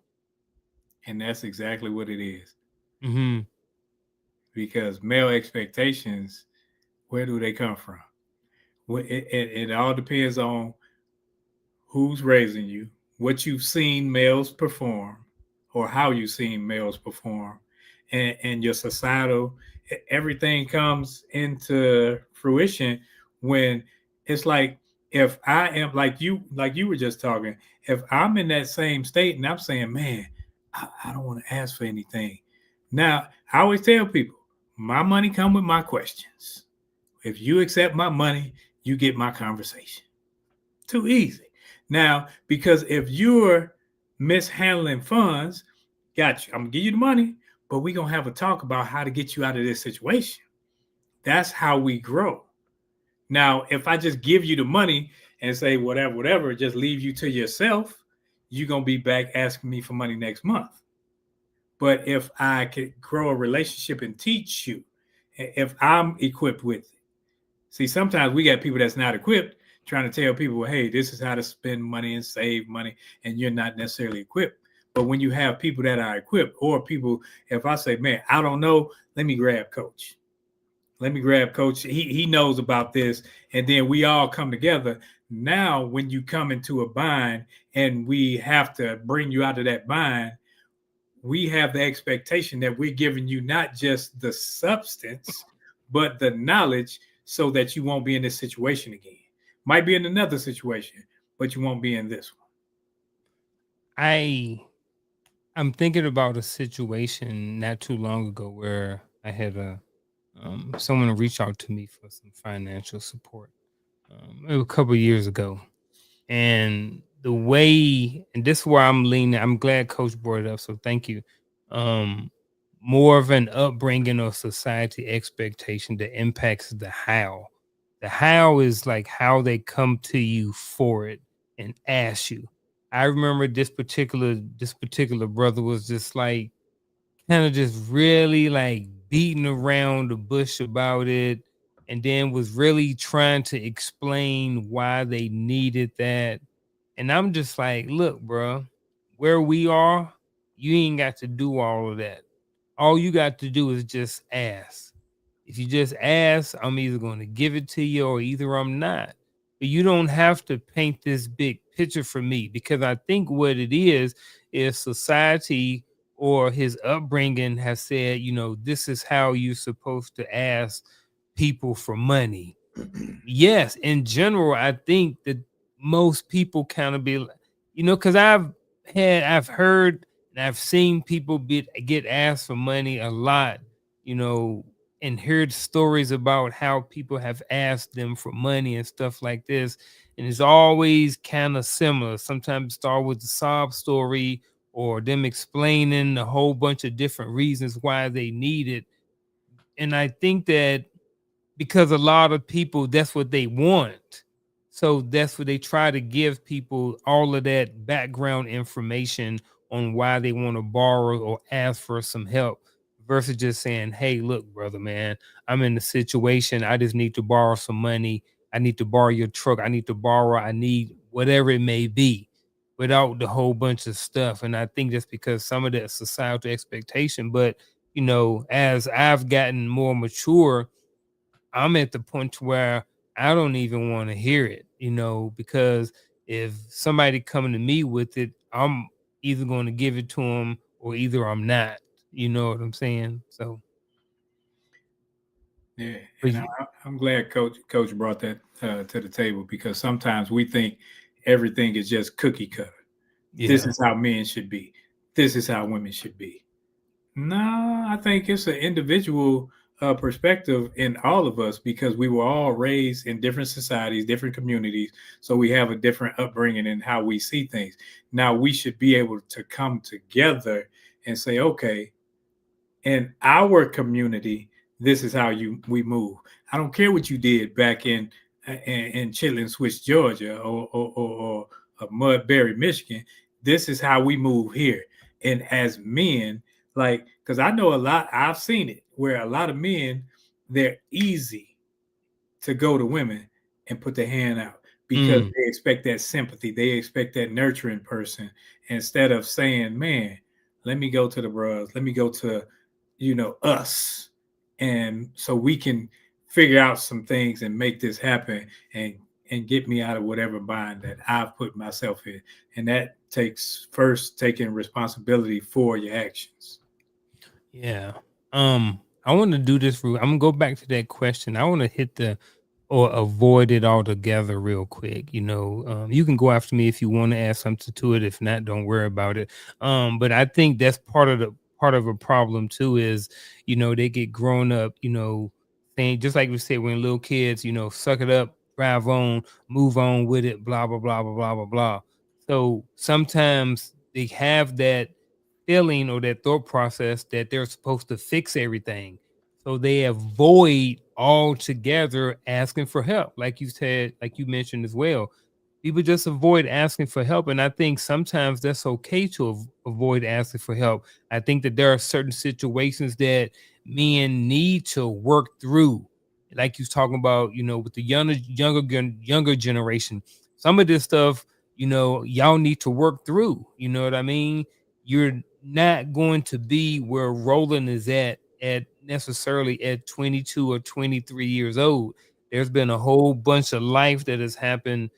And that's exactly what it is. Mm-hmm. Because male expectations, where do they come from? It all depends on who's raising you, what you've seen males perform, or how you've seen males perform, and your societal. Everything comes into fruition when it's like, if I am like you were just talking, if I'm in that same state and I'm saying, man, I don't want to ask for anything. Now, I always tell people, my money come with my questions. If you accept my money, you get my conversation. Too easy. Now, because if you're mishandling funds. Got you. I'm gonna give you the money, but we're gonna have a talk about how to get you out of this situation. That's how we grow. Now, if I just give you the money and say whatever, just leave you to yourself, you're gonna be back asking me for money next month. But if I could grow a relationship and teach you, if I'm equipped with it. See, sometimes we got people that's not equipped trying to tell people, hey, this is how to spend money and save money, and you're not necessarily equipped. But when you have people that are equipped, or people, if I say, man, I don't know, let me grab coach. Let me grab coach. He knows about this. And then we all come together. Now, when you come into a bind and we have to bring you out of that bind, we have the expectation that we're giving you not just the substance, but the knowledge so that you won't be in this situation again. Might be in another situation, but you won't be in this one. I'm thinking about a situation not too long ago where I had someone reach out to me for some financial support. It was a couple of years ago, and the way, and this is where I'm leaning. I'm glad Coach brought it up, so thank you. More of an upbringing or society expectation that impacts the how. The how is like how they come to you for it and ask you. I remember this particular brother was just like kind of just really like beating around the bush about it, and then was really trying to explain why they needed that. And I'm just like, look, bro, where we are, you ain't got to do all of that. All you got to do is just ask. If you just ask, I'm either going to give it to you or either I'm not. But you don't have to paint this big picture for me, because I think what it is society or his upbringing has said, this is how you're supposed to ask people for money. Yes, in general, I think that most people kind of be, because I've heard and I've seen people get asked for money a lot, and heard stories about how people have asked them for money and stuff like this, and it's always kind of similar. Sometimes start with the sob story or them explaining a whole bunch of different reasons why they need it, and I think that because a lot of people, that's what they want. So that's what they try to give people, all of that background information on why they want to borrow or ask for some help, versus just saying, hey, look, brother, man, I'm in a situation. I just need to borrow some money. I need to borrow your truck. I need whatever it may be, without the whole bunch of stuff. And I think that's because some of that societal expectation. But, as I've gotten more mature, I'm at the point where I don't even want to hear it, because if somebody coming to me with it, I'm either going to give it to them or either I'm not. You know what I'm saying? So yeah, and I'm glad Coach brought that to the table, because sometimes we think everything is just cookie cutter. Yeah. This is how men should be. This is how women should be. No, I think it's an individual perspective in all of us, because we were all raised in different societies, different communities. So we have a different upbringing in how we see things. Now we should be able to come together and say, okay, in our community, this is how we move. I don't care what you did back in Chitlin Switch, Georgia, or Mudbury, Michigan. This is how we move here. And as men, like, because I know a lot, I've seen it where a lot of men, they're easy to go to women and put their hand out, because they expect that sympathy. They expect that nurturing person, instead of saying, man, let me go to the bros. Let me go to, us. And so we can figure out some things and make this happen, and get me out of whatever bind that I've put myself in. And that takes first taking responsibility for your actions. Yeah. I want to do this. I'm gonna go back to that question. I want to hit or avoid it altogether real quick. You can go after me if you want to add something to it. If not, don't worry about it. But I think that's part of a problem too, is, they get grown up, saying, just like we said, when little kids, suck it up, drive on, move on with it, blah, blah, blah, blah, blah, blah, blah. So sometimes they have that feeling or that thought process that they're supposed to fix everything. So they avoid altogether asking for help. Like you said, like you mentioned as well. People just avoid asking for help. And I think sometimes that's okay to avoid asking for help. I think that there are certain situations that men need to work through. Like you was talking about, with the younger generation. Some of this stuff, y'all need to work through. You know what I mean? You're not going to be where Roland is at necessarily at 22 or 23 years old. There's been a whole bunch of life that has happened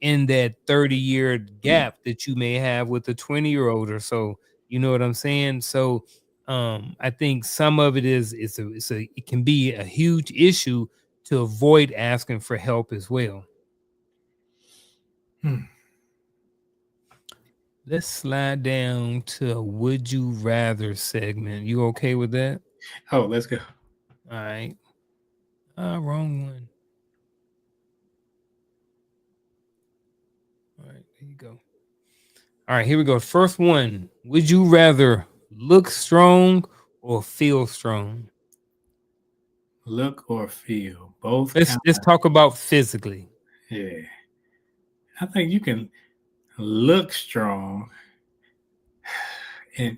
in that 30-year gap that you may have with a 20-year-old or so. You know what I'm saying? So I think some of it it can be a huge issue to avoid asking for help as well. Let's slide down to a would you rather segment. You okay with that? Oh, let's go. All right. Wrong one. All right, there you go. All right, here we go. First one. Would you rather look strong or feel strong? Look or feel, both. Let's talk about physically. Yeah. I think you can look strong, and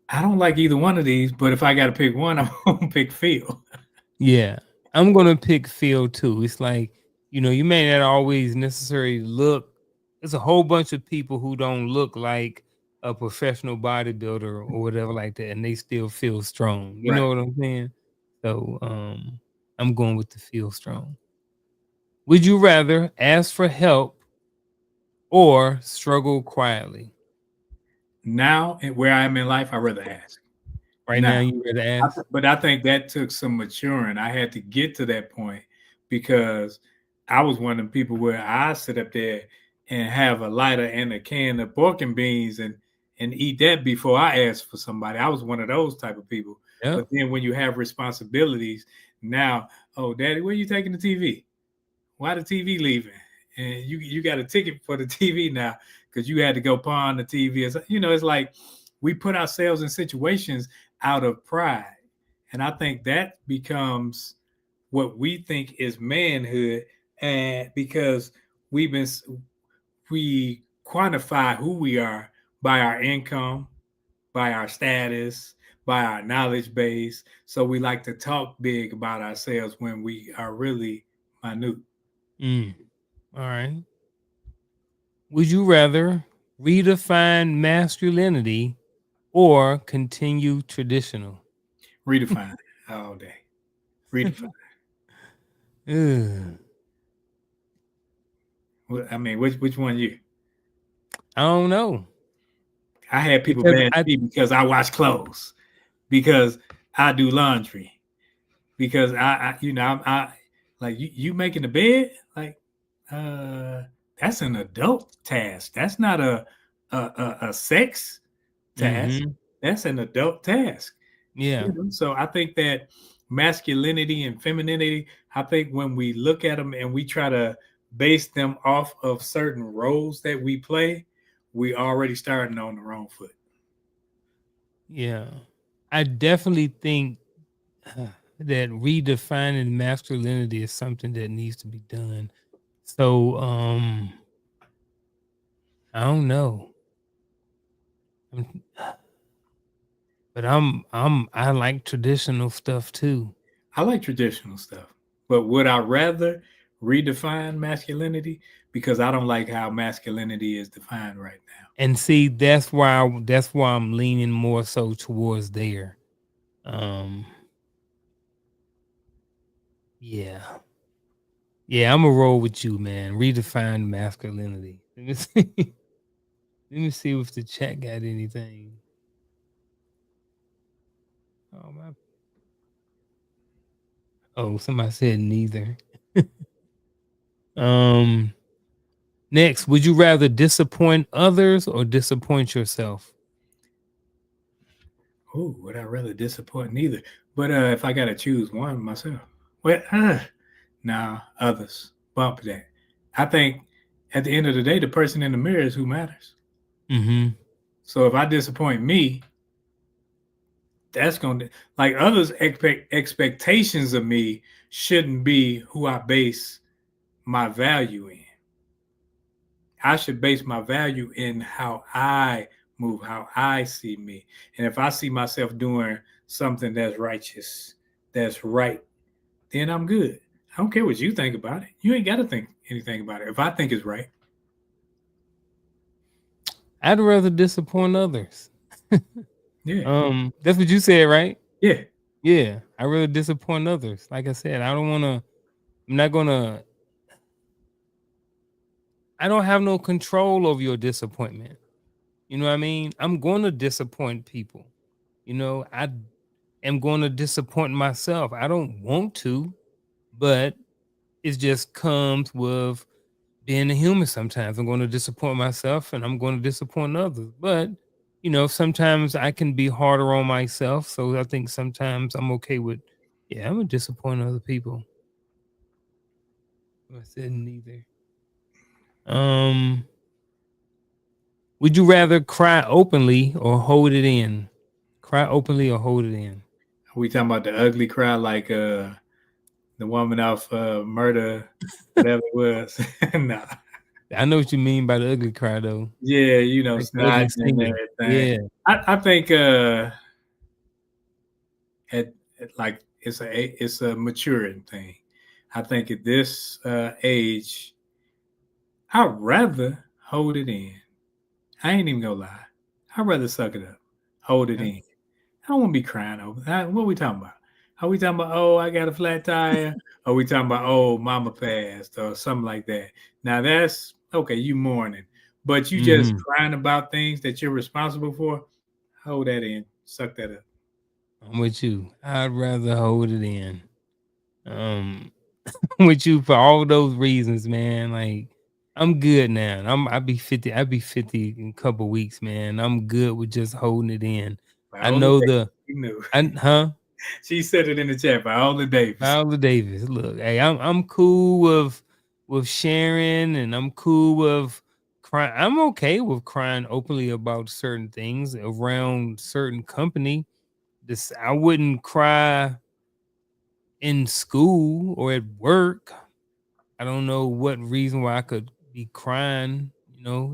I don't like either one of these, but if I got to pick one, I'm going to pick feel. Yeah, I'm going to pick feel too. It's like, you may not always necessarily look. There's a whole bunch of people who don't look like a professional bodybuilder or whatever like that, and they still feel strong. You know what I'm saying? So I'm going with the feel strong. Would you rather ask for help or struggle quietly? Now, where I am in life, I'd rather ask. Right now you rather ask? But I think that took some maturing. I had to get to that point because I was one of the people where I sit up there and have a lighter and a can of pork and beans and eat that before I ask for somebody. I was one of those type of people. Yep. But then when you have responsibilities, now, oh, Daddy, where you taking the TV? Why the TV leaving? And you got a ticket for the TV now because you had to go pawn the TV. It's like we put ourselves in situations out of pride. And I think that becomes what we think is manhood. And because we quantify who we are by our income, by our status, by our knowledge base. So we like to talk big about ourselves when we are really minute. All right. Would you rather redefine masculinity or continue traditional? Redefine all day. Redefine. I mean, which one you? I don't know. I had people bad at me because I wash clothes, because I do laundry, because I like you making the bed, like that's an adult task. That's not a sex task. Mm-hmm. That's an adult task. Yeah. So I think that masculinity and femininity, I think when we look at them and we try to base them off of certain roles that we play, we already starting on the wrong foot. Yeah. I definitely think that redefining masculinity is something that needs to be done. So I don't know. But I like traditional stuff too. I like traditional stuff. But would I rather redefine masculinity? Because I don't like how masculinity is defined right now. And see, that's why I'm leaning more so towards there. Yeah. Yeah, I'm gonna roll with you, man. Redefine masculinity. Let me see if the chat got anything. Oh, somebody said neither. Next, would you rather disappoint others or disappoint yourself? Oh, would I rather disappoint neither? But if I gotta choose one myself, well, nah, others. Bump that. I think at the end of the day, the person in the mirror is who matters. Mm-hmm. So if I disappoint me, that's going to, like, others' expectations of me shouldn't be who I base my value in. I should base my value in how I move, how I see me. And if I see myself doing something that's righteous, that's right, then I'm good. I don't care what you think about it. You ain't got to think anything about it. If I think it's right. I'd rather disappoint others. Yeah. That's what you said, right? Yeah. Yeah. I rather disappoint others. Like I said, I don't have no control over your disappointment. You know what I mean? I'm going to disappoint people. I am going to disappoint myself. I don't want to, but it just comes with being a human. Sometimes I'm going to disappoint myself and I'm going to disappoint others. But, sometimes I can be harder on myself. So I think sometimes I'm okay with, I'm going to disappoint other people. I said neither. Would you rather cry openly or hold it in? Cry openly or hold it in? Are we talking about the ugly cry, like the woman off Murder, whatever it was? No. I know what you mean by the ugly cry, though. Yeah, Like snot and everything. Yeah. I think like it's a maturing thing. I think at this age, I'd rather hold it in. I ain't even gonna lie. I'd rather suck it up, hold it in. I don't want to be crying over that. What are we talking about? Are we talking about, oh, I got a flat tire? Or are we talking about, oh, mama passed or something like that? Now that's okay, you mourning. But you just crying about things that you're responsible for, hold that in, suck that up. I'm with you. I'd rather hold it in. With you for all those reasons, man. Like, I'm good now. I'll be 50. I'll be 50 in a couple weeks, man. I'm good with just holding it in. I know She said it in the chat, Viola Davis. Viola Davis. Look, hey, I'm cool with sharing, and I'm cool with crying. I'm okay with crying openly about certain things around certain company. I wouldn't cry in school or at work. I don't know what reason why I could be crying,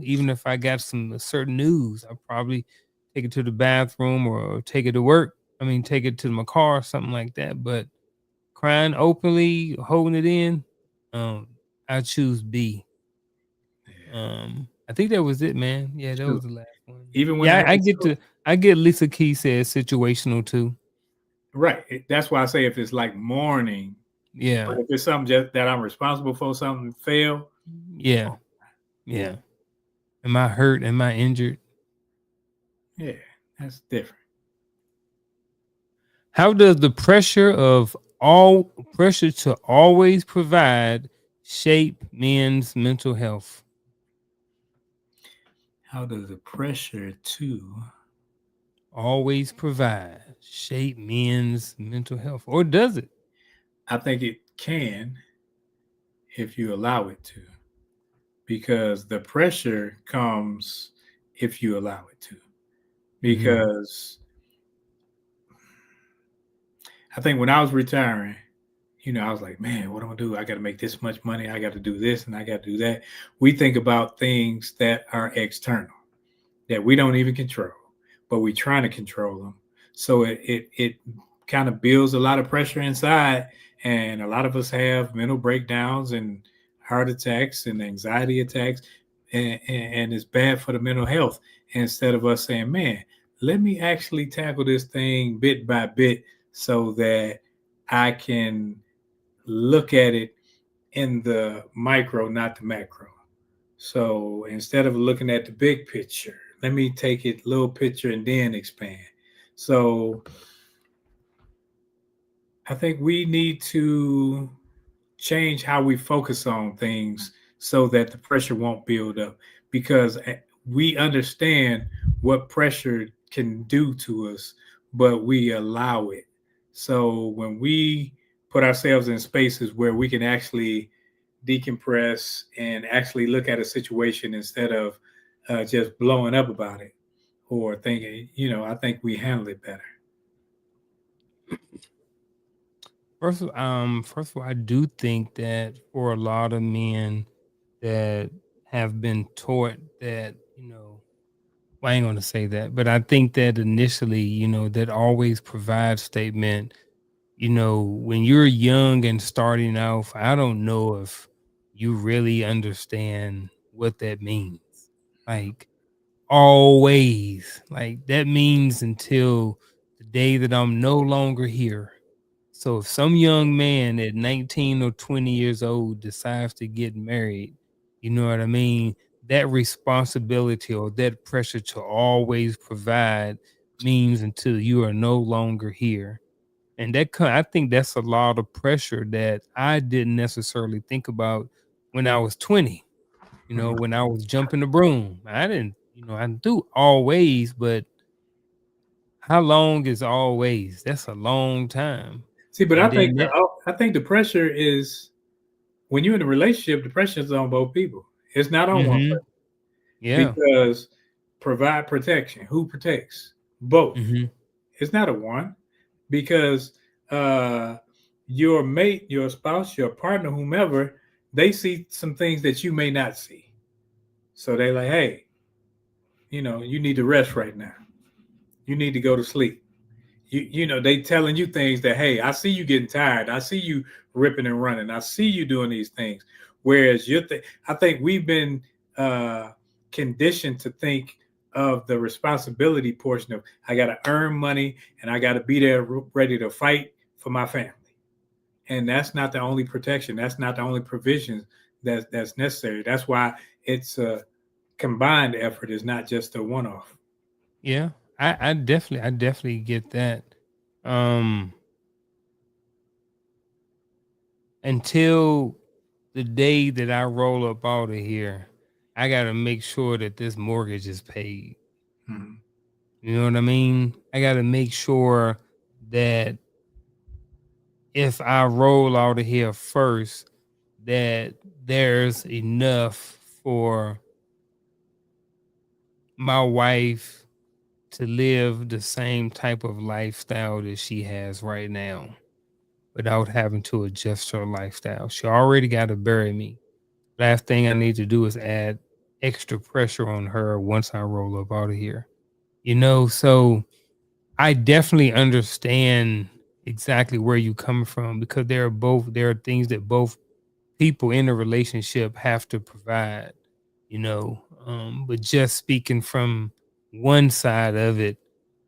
even if I got some certain news. I'll probably take it to the bathroom or take it to work. I mean, take it to my car or something like that. But crying openly, holding it in, I choose B. I think that was it, man. Yeah, that was the last one. Even when I get Lisa Key said situational too. Right. That's why I say if it's like mourning, yeah. But if it's something just that I'm responsible for, something fail. Yeah. Yeah. Am I hurt? Am I injured? Yeah, that's different. How does the pressure to always provide shape men's mental health? How does the pressure to always provide shape men's mental health, or does it? I think it can if you allow it to, because the pressure comes if you allow it to. Because I think when I was retiring, I was like, man, what am I gonna do? I got to make this much money. I got to do this and I got to do that. We think about things that are external, that we don't even control, but we're trying to control them. So it kind of builds a lot of pressure inside. And a lot of us have mental breakdowns and heart attacks and anxiety attacks. And it's bad for the mental health. Instead of us saying, man, let me actually tackle this thing bit by bit so that I can look at it in the micro, not the macro. So instead of looking at the big picture, let me take it little picture and then expand. So I think we need to change how we focus on things so that the pressure won't build up, because we understand what pressure can do to us, but we allow it. So when we put ourselves in spaces where we can actually decompress and actually look at a situation instead of just blowing up about it or thinking, I think we handle it better. First of all, I do think that for a lot of men that have been taught that, well, I ain't gonna say that, but I think that initially, that always provide statement, when you're young and starting off, I don't know if you really understand what that means. Like always, like that means until the day that I'm no longer here. So if some young man at 19 or 20 years old decides to get married, you know what I mean? That responsibility or that pressure to always provide means until you are no longer here. And I think that's a lot of pressure that I didn't necessarily think about when I was 20. Mhm. When I was jumping the broom. I didn't, I do always, but how long is always? That's a long time. See, but And then that I think the pressure is when you're in a relationship, the pressure is on both people. It's not on one Mhm. person Yeah. because provide protection. Who protects? Both. Mhm. It's not a one because uh, your mate, your spouse, your partner, whomever, they see some things that you may not see. So they're like, hey, you need to rest right now. You need to go to sleep. They telling you things that, hey, I see you getting tired. I see you ripping and running. I see you doing these things. Whereas I think we've been uh, conditioned to think of the responsibility portion of I got to earn money and I got to be there ready to fight for my family. And that's not the only protection. That's not the only provision that's necessary. That's why it's a combined effort. Is not just a one-off. Yeah. I definitely get that. Um until the day that I roll up out of here, I gotta make sure that this mortgage is paid. Mhm. You know what I mean? I gotta make sure that if I roll out of here first, that there's enough for my wife to live the same type of lifestyle that she has right now without having to adjust her lifestyle. She already got to bury me. Last thing I need to do is add extra pressure on her once I roll up out of here. So I definitely understand exactly where you come from because there are things that both people in a relationship have to provide, but just speaking from one side of it,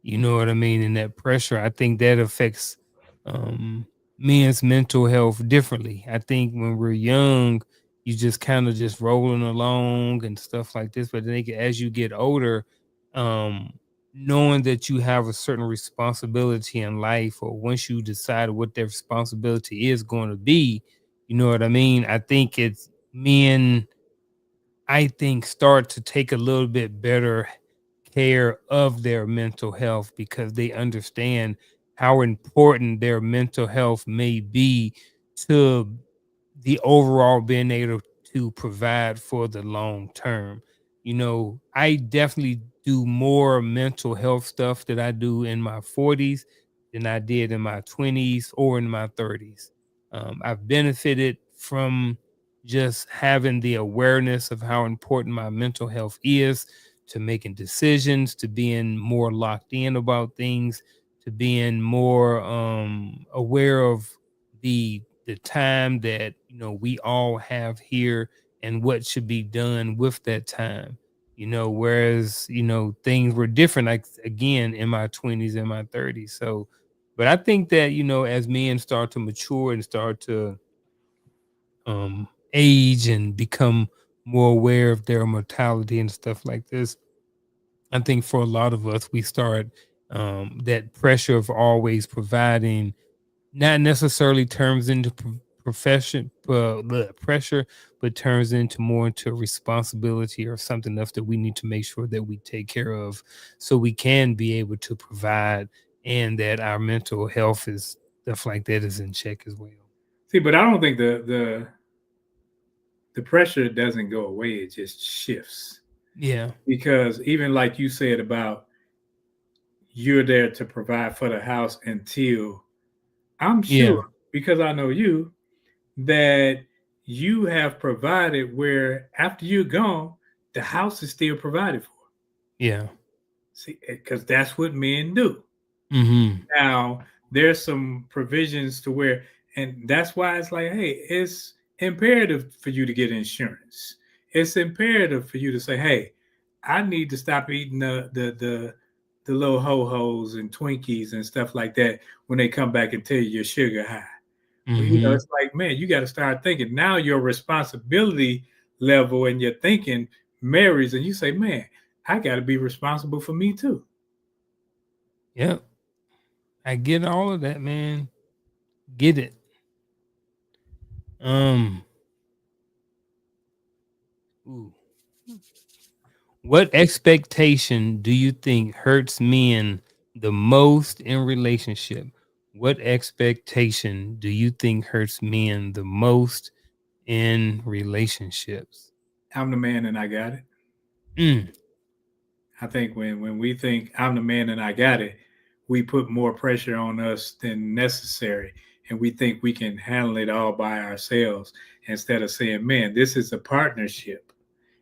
you know what I mean, and that pressure, I think that affects um men's mental health differently. I think when we're young, you just kind of just rolling along and stuff like this, but then as you get older, um knowing that you have a certain responsibility in life, or once you decide what that responsibility is going to be, you know what I mean? I think it's men, I think, start to take a little bit better care of their mental health because they understand how important their mental health may be to the overall being able to provide for the long term. I definitely do more mental health stuff that I do in my 40s than I did in my 20s or in my 30s. I've benefited from just having the awareness of how important my mental health is to making decisions, to being more locked in about things, to being more aware of the time that we all have here and what should be done with that time. Whereas things were different, like again in my 20s and my 30s. So but I think that as men start to mature and start to age and become more aware of their mortality and stuff like this, I think for a lot of us we start that pressure of always providing not necessarily turns into profession the pressure, but turns into more into responsibility or something else that we need to make sure that we take care of so we can be able to provide, and that our mental health is stuff like that is in check as well. See, but I don't think the pressure doesn't go away. It just shifts. Yeah. Because even like you said about you're there to provide for the house until, I'm Yeah. sure, because I know you, that you have provided where after you're gone, the house is still provided for. Yeah. See, because that's what men do. Mm-hmm. Now, there's some provisions to where, and that's why it's like, hey, it's imperative for you to get insurance. It's imperative for you to say, hey, I need to stop eating the little ho-hos and Twinkies and stuff like that when they come back and tell you your sugar high. Well, Mm-hmm. it's like, man, you got to start thinking. Now your responsibility level and your thinking marries, and you say, man, I got to be responsible for me too. Yep. I get all of that, man. Get it. Ooh. What expectation do you think hurts men the most in relationship? What expectation do you think hurts men the most in relationships? I'm the man and I got it. Mm, I think when we think I'm the man and I got it, we put more pressure on us than necessary. And we think we can handle it all by ourselves instead of saying, man, this is a partnership.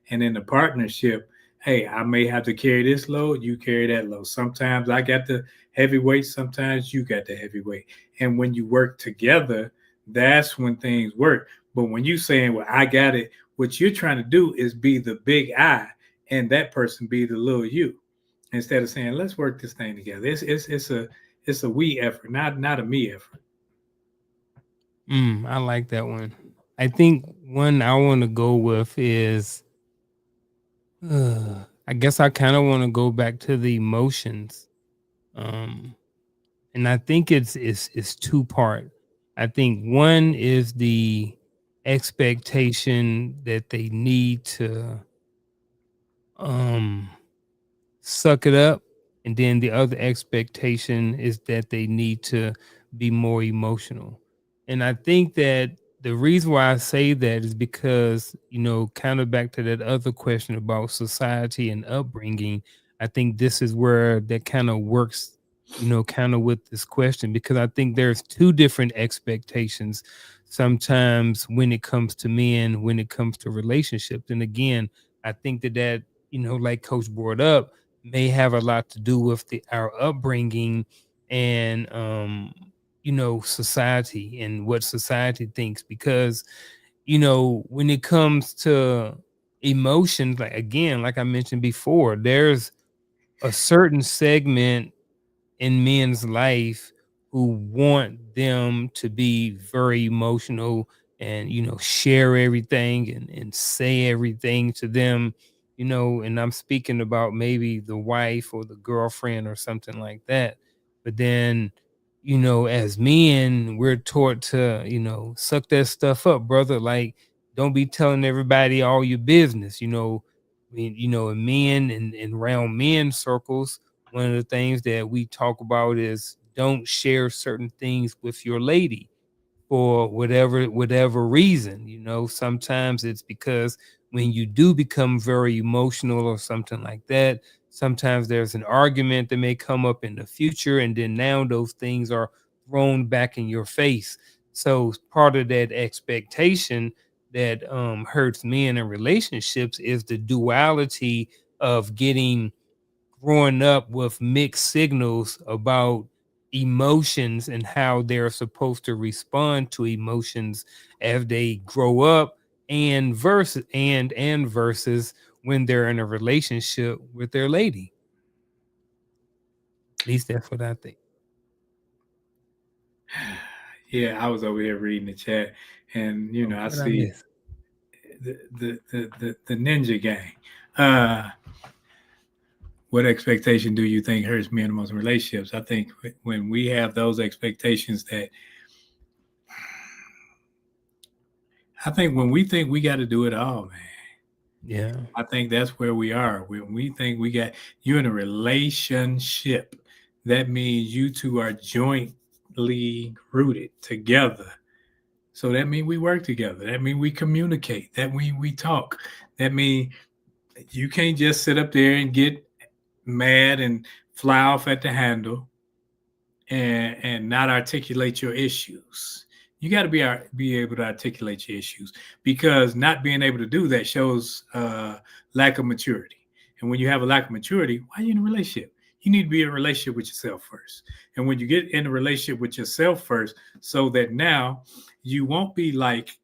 And in the partnership, hey, I may have to carry this load, you carry that load. Sometimes I got the heavy weight, sometimes you got the heavy weight. And when you work together, that's when things work. But when you saying, well, I got it, what you're trying to do is be the big I and that person be the little you. Instead of saying, let's work this thing together. It's a we effort, not a me effort. I like that one. I think one I want to go with is I guess I kind of want to go back to the emotions. Um and I think it's two part. I think one is the expectation that they need to um suck it up, and then the other expectation is that they need to be more emotional. And I think that the reason why I say that is because, kind of back to that other question about society and upbringing, I think this is where that kind of works, kind of with this question, because I think there's two different expectations sometimes when it comes to men, when it comes to relationships. And again, I think that like Coach brought up, may have a lot to do with our upbringing and society and what society thinks, because when it comes to emotions, like again, like I mentioned before, there's a certain segment in men's life who want them to be very emotional and share everything and say everything to them, and I'm speaking about maybe the wife or the girlfriend or something like that. But then as men, we're taught to suck that stuff up, brother. Like, don't be telling everybody all your business. In men and around men circles, one of the things that we talk about is don't share certain things with your lady for whatever reason. Sometimes it's because when you do become very emotional or something like that, sometimes there's an argument that may come up in the future, and then now those things are thrown back in your face. So part of that expectation that hurts men in relationships is the duality of growing up with mixed signals about emotions and how they're supposed to respond to emotions as they grow up, and versus when they're in a relationship with their lady. At least that's what I think. Yeah, I was over here reading the chat, and Oh, I what I see miss? the ninja gang. Uh, what expectation do you think hurts men the most in relationships? I think when we have those expectations that, I think when we think we got to do it all, man. Yeah. I think that's where we are. When we think you're in a relationship, that means you two are jointly rooted together. So that means we work together. That means we communicate. That means we talk. That means You can't just sit up there and get mad and fly off at the handle and not articulate your issues. You got to be able to articulate your issues, because not being able to do that shows lack of maturity. And when you have a lack of maturity, why are you in a relationship? You need to be in a relationship with yourself first. And when you get in a relationship with yourself first, so that now you won't be like,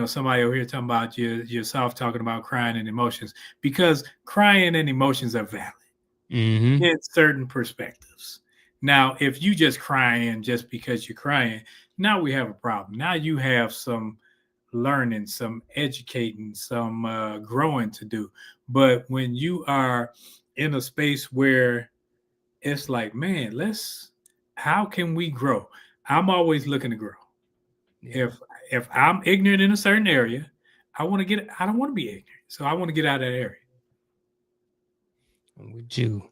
somebody over here talking about yourself talking about crying and emotions, because crying and emotions are valid in certain perspectives. Now, if you just crying just because you're crying, now we have a problem. Now you have some learning, some educating, some growing to do. But when you are in a space where it's like, man, how can we grow? I'm always looking to grow. Yeah. If I'm ignorant in a certain area, I don't want to be ignorant. So I want to get out of that area. I'm with you.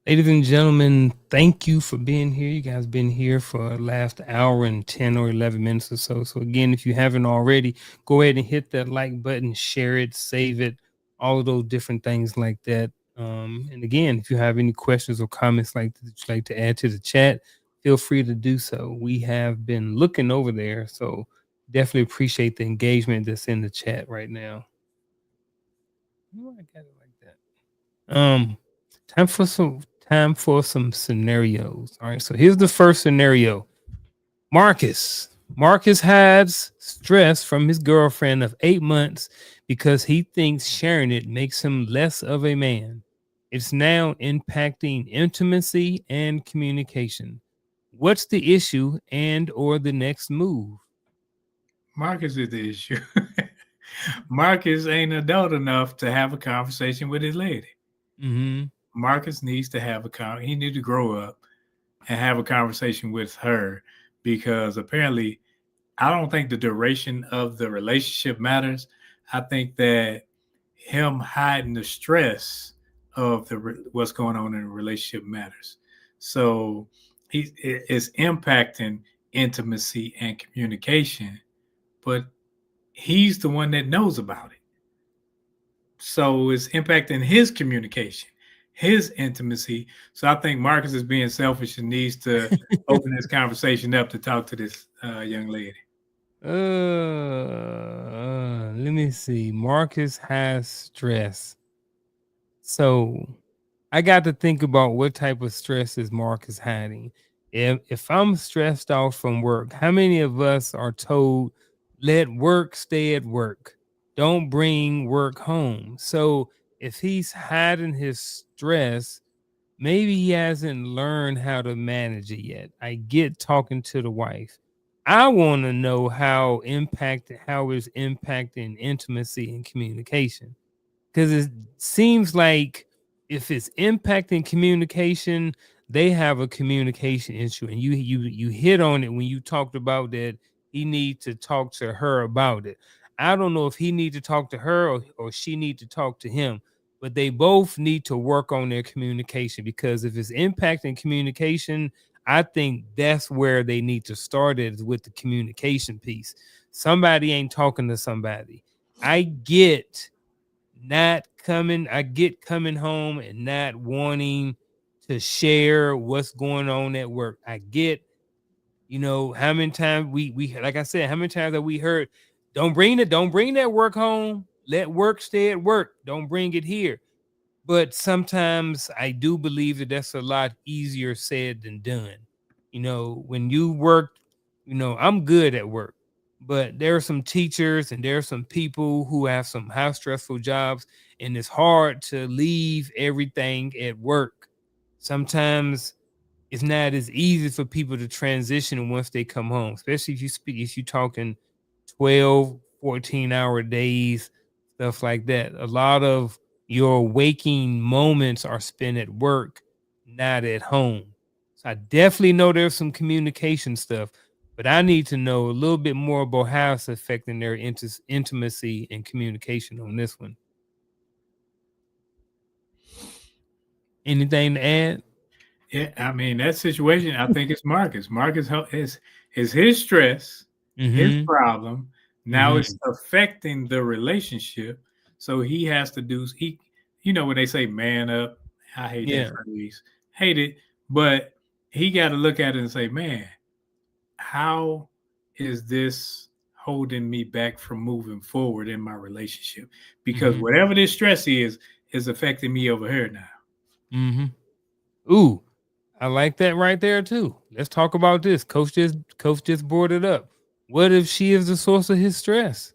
Ladies and gentlemen, thank you for being here. You guys been here for the last hour and 10 or 11 minutes or so. So again, if you haven't already, go ahead and hit that like button, share it, save it, all of those different things like that. And again, if you have any questions or comments that you'd like to add to the chat, feel free to do so. We have been looking over there, so definitely appreciate the engagement that's in the chat right now. Oh, I got it like that. Time for some scenarios. All right, so here's the first scenario. Marcus hides stress from his girlfriend of 8 months because he thinks sharing it makes him less of a man. It's now impacting intimacy and communication. What's the issue and or the next move? Marcus is the issue. Marcus ain't adult enough to have a conversation with his lady. Marcus needs to he needs to grow up and have a conversation with her, because apparently I don't think the duration of the relationship matters. I think that him hiding the stress of what's going on in a relationship matters. So it's impacting intimacy and communication, but he's the one that knows about it. So it's impacting his communication, his intimacy. So I think Marcus is being selfish and needs to open this conversation up to talk to this young lady. Let me see. Marcus has stress. So I got to think about what type of stress is Marcus hiding. If I'm stressed out from work, how many of us are told, let work stay at work? Don't bring work home. So if he's hiding his stress, maybe he hasn't learned how to manage it yet. I get talking to the wife. I want to know how it's impacting intimacy and communication. Because it seems like if it's impacting communication, they have a communication issue. And you hit on it when you talked about that he needs to talk to her about it. I don't know if he needs to talk to her or she needs to talk to him, but they both need to work on their communication, because if it's impacting communication, I think that's where they need to start it, with the communication piece. Somebody ain't talking to somebody. I get coming home and not wanting to share what's going on at work. I get, how many times we like I said, how many times have we heard, don't bring that work home. Let work stay at work. Don't bring it here. But sometimes I do believe that that's a lot easier said than done. When you work, I'm good at work, but there are some teachers and there are some people who have some high stressful jobs, and it's hard to leave everything at work. Sometimes it's not as easy for people to transition once they come home, especially if you're talking 12, 14-hour days, stuff like that. A lot of your waking moments are spent at work, not at home. So I definitely know there's some communication stuff, but I need to know a little bit more about how it's affecting their intimacy and communication on this one. Anything to add? Yeah, I mean, that situation, I think it's Marcus. Marcus is his stress, his problem. Now it's affecting the relationship. So he has to do when they say man up, I hate that Yeah. phrase. Hate it, but he got to look at it and say, man, how is this holding me back from moving forward in my relationship? Because whatever this stress is affecting me over here now. Ooh, I like that right there too. Let's talk about this. Coach just brought it up. What if she is the source of his stress?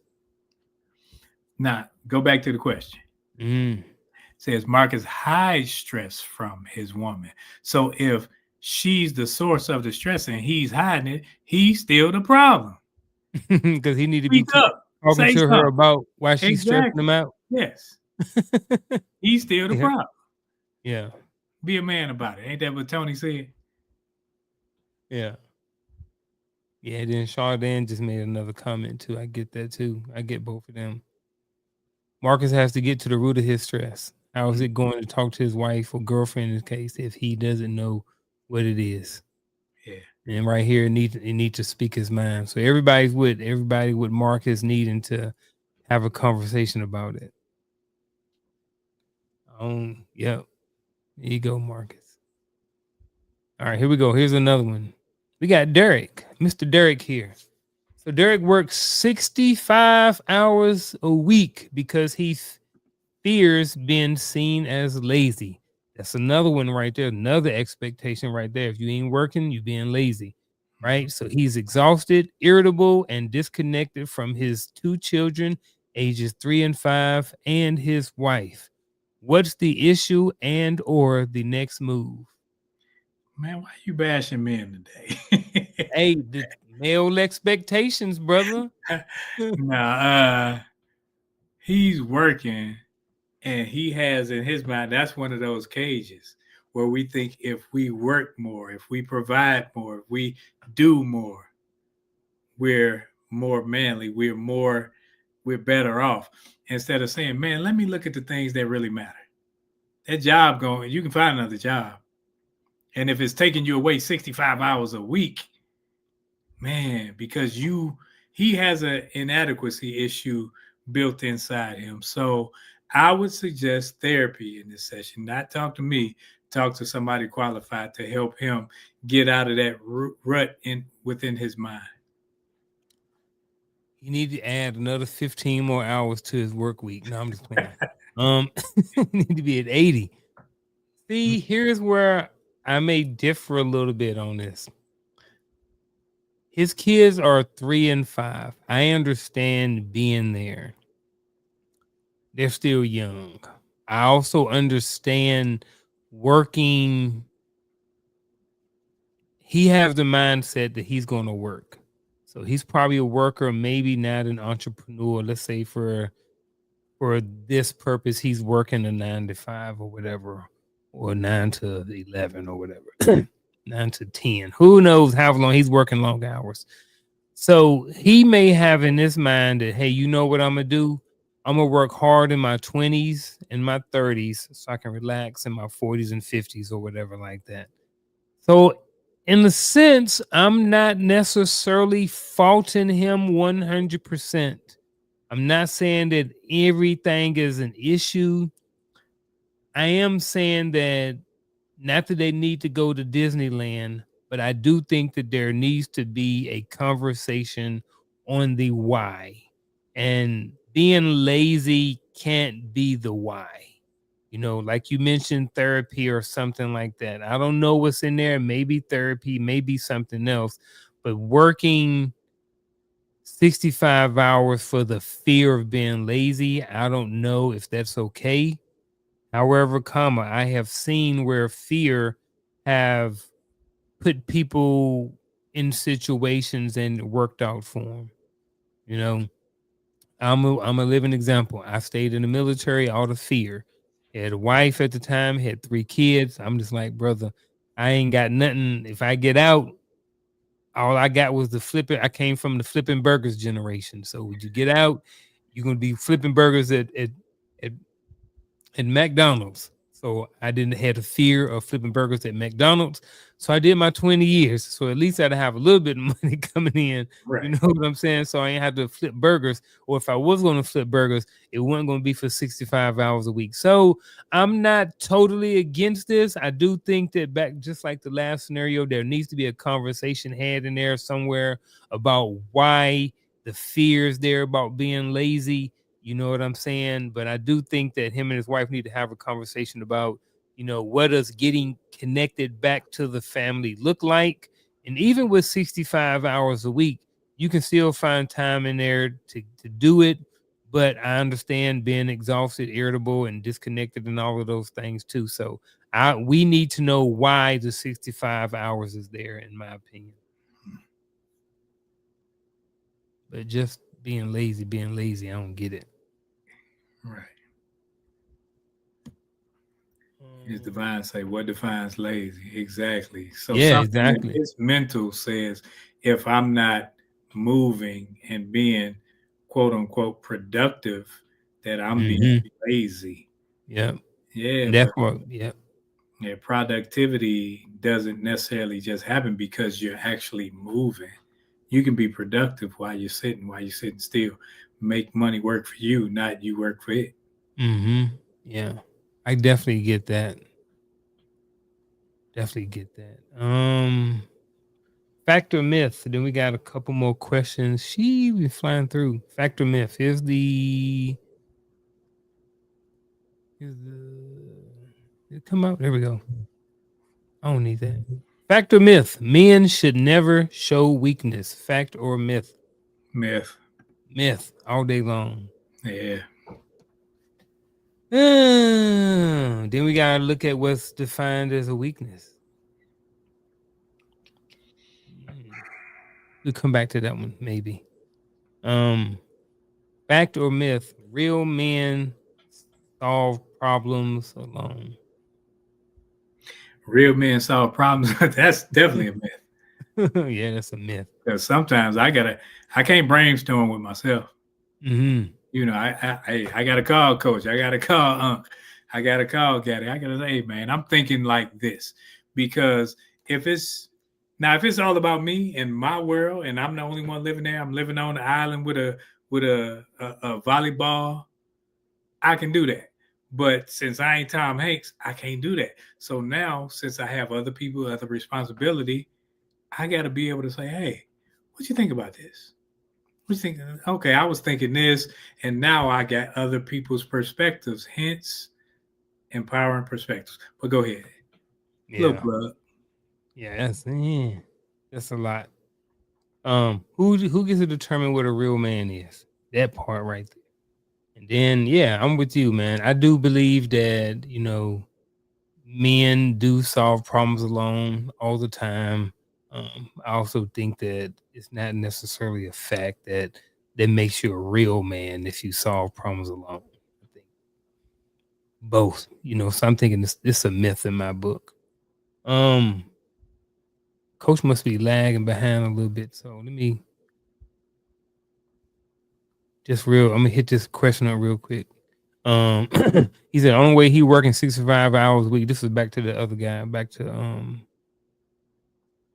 Now, go back to the question. It says Marcus hides stress from his woman. So if she's the source of the stress and he's hiding it, he's still the problem. Because he need to Speak be up. talking Say to her something. about why she's stressing him out. Yes. He's still the problem. Yeah. Be a man about it. Ain't that what Tony said? Yeah. Yeah, then Chardin just made another comment too. I get that too. I get both of them. Marcus has to get to the root of his stress. How is it going to talk to his wife or girlfriend in this case if he doesn't know what it is? Yeah. And right here, he need to speak his mind. So everybody with Marcus needing to have a conversation about it. Yep. There you go, Marcus. All right, here we go. Here's another one. We got Derek, Mr. Derek here. So Derek works 65 hours a week because he fears being seen as lazy. That's another one right there. Another expectation right there. If you ain't working, you being lazy, right? So he's exhausted, irritable, and disconnected from his 2 children, ages 3 and 5, and his wife. What's the issue and or the next move? Man, why you bashing men today? Hey, the male expectations, brother. Nah, he's working and he has in his mind, that's one of those cages where we think if we work more, if we provide more, if we do more, we're more manly, we're better off. Instead of saying, man, let me look at the things that really matter. That job you can find another job. And if it's taking you away 65 hours a week, man, because he has an inadequacy issue built inside him. So I would suggest therapy in this session. Not talk to me, talk to somebody qualified to help him get out of that rut within his mind. You need to add another 15 more hours to his work week. No, I'm just playing. Need to be at 80. See, here's where I may differ a little bit on this. His kids are 3 and 5. I understand being there. They're still young. I also understand working. He has the mindset that he's going to work. So he's probably a worker, maybe not an entrepreneur. Let's say for this purpose, he's working a 9 to 5 or whatever, or 9 to 11 or whatever, 9 to 10. Who knows how long he's working long hours. So he may have in his mind that, hey, you know what I'm going to do? I'm going to work hard in my 20s and my 30s so I can relax in my 40s and 50s or whatever like that. So in a sense, I'm not necessarily faulting him 100%. I'm not saying that everything is an issue. I am saying that not that they need to go to Disneyland, but I do think that there needs to be a conversation on the why. And being lazy can't be the why. You know, like you mentioned therapy or something like that. I don't know what's in there. Maybe therapy, maybe something else. But working 65 hours for the fear of being lazy, I don't know if that's okay. However, I have seen where fear have put people in situations and worked out for them. You know, I'm a living example. I stayed in the military out of fear. Had a wife at the time, had 3 kids. I'm just like, brother, I ain't got nothing. If I get out, all I got was the flipping. I came from the flipping burgers generation. So when you get out, you're gonna be flipping burgers at McDonald's. So I didn't have the fear of flipping burgers at McDonald's. So I did my 20 years. So at least I'd have a little bit of money coming in. Right. You know what I'm saying? So I ain't have to flip burgers. Or if I was going to flip burgers, it wasn't going to be for 65 hours a week. So I'm not totally against this. I do think that back, just like the last scenario, there needs to be a conversation had in there somewhere about why the fears there about being lazy. You know what I'm saying? But I do think that him and his wife need to have a conversation about, you know, what does getting connected back to the family look like? And even with 65 hours a week, you can still find time in there to do it. But I understand being exhausted, irritable, and disconnected and all of those things too. So we need to know why the 65 hours is there, in my opinion. But just being lazy, I don't get it. Right. His divine say, what defines lazy? Exactly. So yeah, something exactly. his mental says, if I'm not moving and being quote unquote productive, that I'm being lazy. Yeah. Yeah. That's what, yeah. Yeah, productivity doesn't necessarily just happen because you're actually moving. You can be productive while you're sitting still. Make money work for you, not you work for it. Yeah. I definitely get that. Fact or myth. Then we got a couple more questions. She be flying through. Fact or myth. Here's the did it come out? There we go. I don't need that. Fact or myth. Men should never show weakness. Fact or myth? Myth. Myth all day long. Yeah. Then we gotta look at what's defined as a weakness. We'll come back to that one, maybe. Fact or myth? Real men solve problems alone. Real men solve problems. That's definitely a myth. Yeah, that's a myth. Because sometimes I can't brainstorm with myself. Mm-hmm. You know, I gotta call coach. I gotta call Unc. I gotta call Gaddy. I gotta say, hey man, I'm thinking like this. Because if it's all about me and my world, and I'm the only one living there, I'm living on the island with a volleyball, I can do that. But since I ain't Tom Hanks, I can't do that. So now, since I have other people, other responsibility, I got to be able to say, hey, what you think about this? What you think? Okay, I was thinking this, and now I got other people's perspectives, hence empowering perspectives. But go ahead. Yeah. Little plug. Yeah, that's a lot. Who gets to determine what a real man is? That part right there. And then, yeah, I'm with you, man. I do believe that, you know, men do solve problems alone all the time. I also think that it's not necessarily a fact that makes you a real man if you solve problems alone. I think both, you know, so I'm thinking it's a myth in my book. Coach must be lagging behind a little bit, so let me I'm gonna hit this question up real quick. He said the only way he working 65 hours a week. This is back to the other guy, the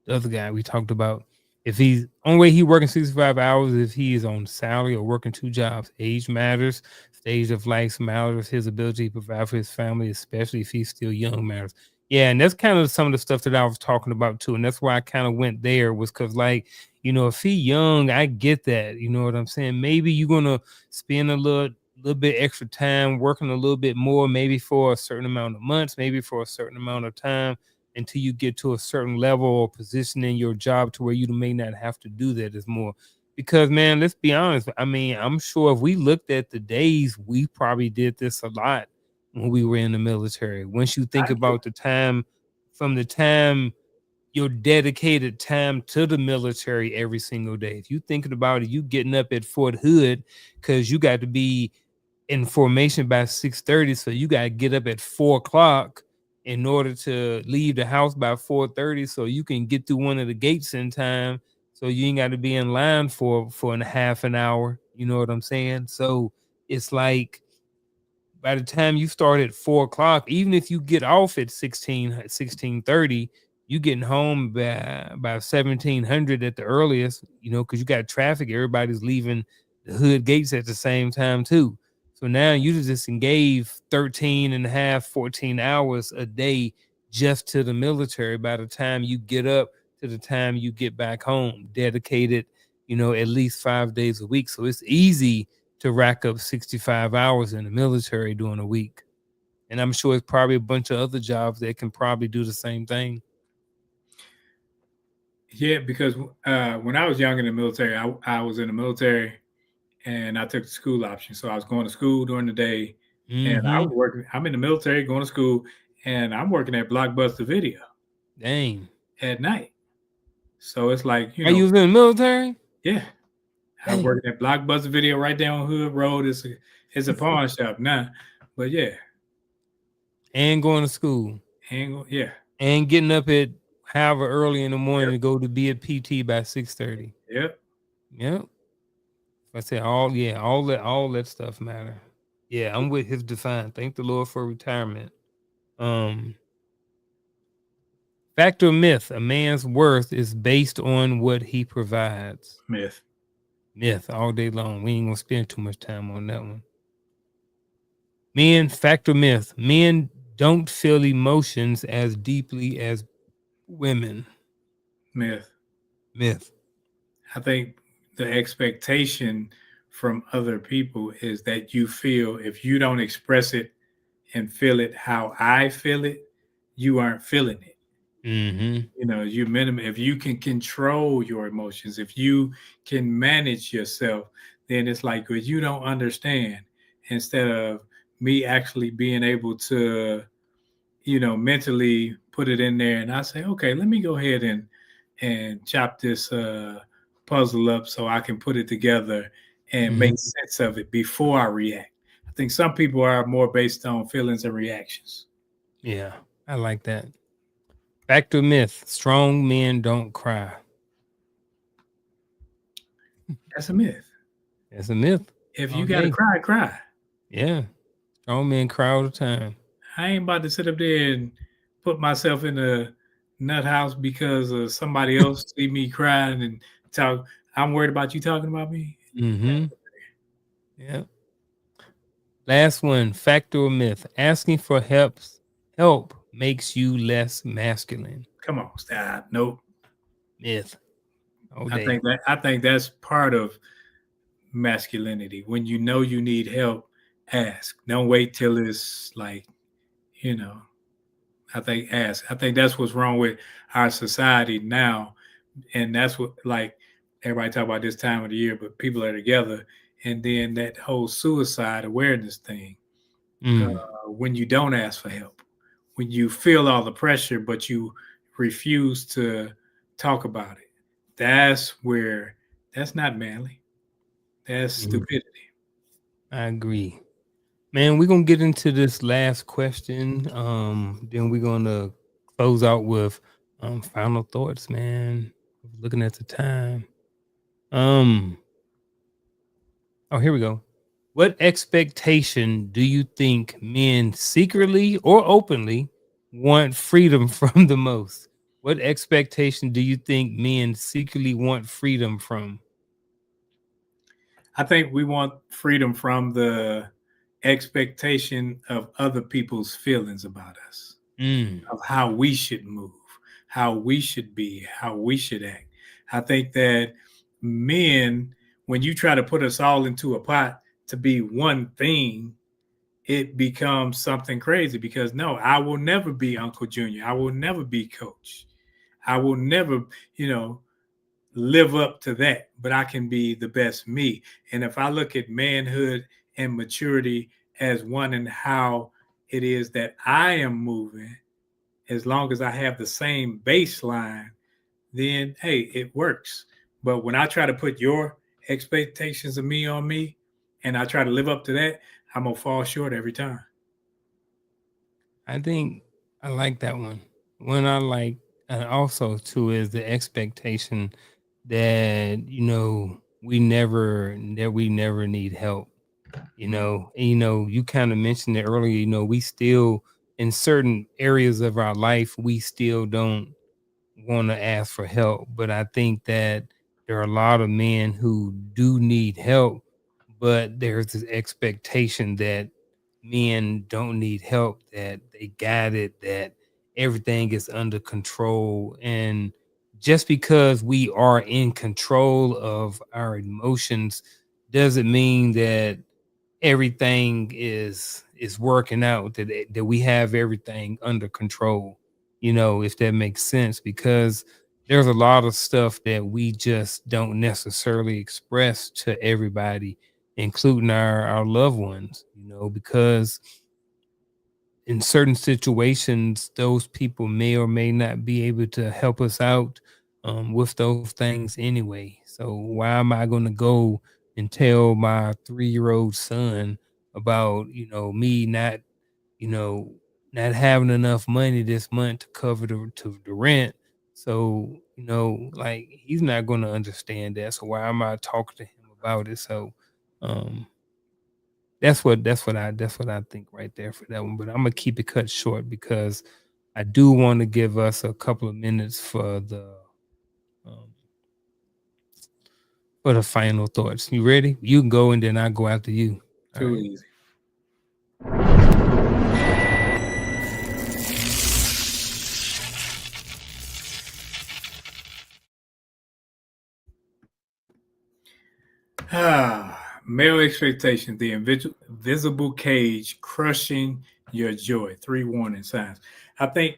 other guy we talked about. If he's only way he working 65 hours if he is on salary or working two jobs. Age matters, stage of life matters, his ability to provide for his family, especially if he's still young, matters. Yeah, and that's kind of some of the stuff that I was talking about too. And that's why I kind of went there, was because, like, you know, if he young, I get that. You know what I'm saying? Maybe you're gonna spend a little bit extra time working a little bit more, maybe for a certain amount of months, maybe for a certain amount of time, until you get to a certain level or position in your job to where you may not have to do that as more. Because, man, let's be honest. I mean, I'm sure if we looked at the days, we probably did this a lot when we were in the military. Once you think about the time, from the time your dedicated time to the military every single day. If you thinking about it, you getting up at Fort Hood because you got to be in formation by 6:30, so you got to get up at 4 o'clock in order to leave the house by 4:30, so you can get through one of the gates in time, so you ain't got to be in line for a half an hour. You know what I'm saying? So it's like, by the time you start at 4 o'clock, even if you get off at 16:30, you getting home by 1700 at the earliest, because you got traffic. Everybody's leaving the hood gates at the same time too. So now you just gave 13 and a half, 14 hours a day just to the military by the time you get up to the time you get back home, dedicated, at least 5 days a week. So it's easy to rack up 65 hours in the military during a week. And I'm sure it's probably a bunch of other jobs that can probably do the same thing. Yeah, because when I was young in the military, I was in the military and I took the school option. So I was going to school during the day and I was working. I'm in the military going to school and I'm working at Blockbuster Video. Dang. At night. So it's like, Are you in the military? Yeah. I'm working at Blockbuster Video right down Hood Road. It's a pawn shop now. But yeah. And going to school. Yeah. And getting up at however early in the morning to go to be at PT by 6:30. Yep. I said all that stuff matter. Yeah, I'm with his define. Thank the Lord for retirement. Fact or myth? A man's worth is based on what he provides. Myth all day long. We ain't gonna spend too much time on that one. Men, fact or myth? Men don't feel emotions as deeply as women. Myth. I think the expectation from other people is that you feel, if you don't express it and feel it how I feel it, you aren't feeling it. You minimum. If you can control your emotions, if you can manage yourself, then it's like, well, you don't understand. Instead of me actually being able to, mentally put it in there, and I say, okay, let me go ahead and chop this puzzle up so I can put it together and make sense of it before I react. I think some people are more based on feelings and reactions. Yeah, I like that. Fact or myth? Strong men don't cry. That's a myth. That's a myth. If you gotta cry, cry. Yeah. Strong men cry all the time. I ain't about to sit up there and put myself in a nut house because somebody else see me crying and talk. I'm worried about you talking about me. Yeah. Last one. Fact or myth? Asking for help makes you less masculine. Come on, stop. Nope. Myth. I think that's part of masculinity. When you know you need help, ask. Don't wait till it's like, I think ask. I think that's what's wrong with our society now. And that's what, like, everybody talk about this time of the year, but people are together. And then that whole suicide awareness thing, when you don't ask for help, when you feel all the pressure, but you refuse to talk about it, that's not manly. That's stupidity. I agree. Man, we're going to get into this last question. Then we're going to close out with final thoughts, man. Looking at the time. Oh, here we go. What expectation do you think men secretly or openly want freedom from the most? What expectation do you think men secretly want freedom from? I think we want freedom from the expectation of other people's feelings about us, of how we should move, how we should be, how we should act. I think that men, when you try to put us all into a pot to be one thing, it becomes something crazy because no, I will never be Uncle Junior. I will never be Coach. I will never, live up to that, but I can be the best me. And if I look at manhood and maturity as one and how it is that I am moving, as long as I have the same baseline, then hey, it works. But when I try to put your expectations of me on me and I try to live up to that, I'm gonna fall short every time. I think I like that one. One I like also too is the expectation that we never need help. You kind of mentioned it earlier. We still, in certain areas of our life, we still don't want to ask for help. But I think that there are a lot of men who do need help, but there's this expectation that men don't need help, that they got it, that everything is under control. And just because we are in control of our emotions doesn't mean that everything is working out, that we have everything under control, if that makes sense, because there's a lot of stuff that we just don't necessarily express to everybody, including our loved ones, because in certain situations those people may or may not be able to help us out with those things anyway. So why am I going to go and tell my 3-year-old son about me not you know not having enough money this month to cover the rent? So like, he's not going to understand that. So why am I talking to him about it? So um that's what I think right there for that one. But I'm gonna keep it cut short because I do want to give us a couple of minutes um, for the final thoughts. You ready? You can go, and then I go after you. All Too right. easy. Male expectation, the invisible cage crushing your joy. 3 warning signs. I think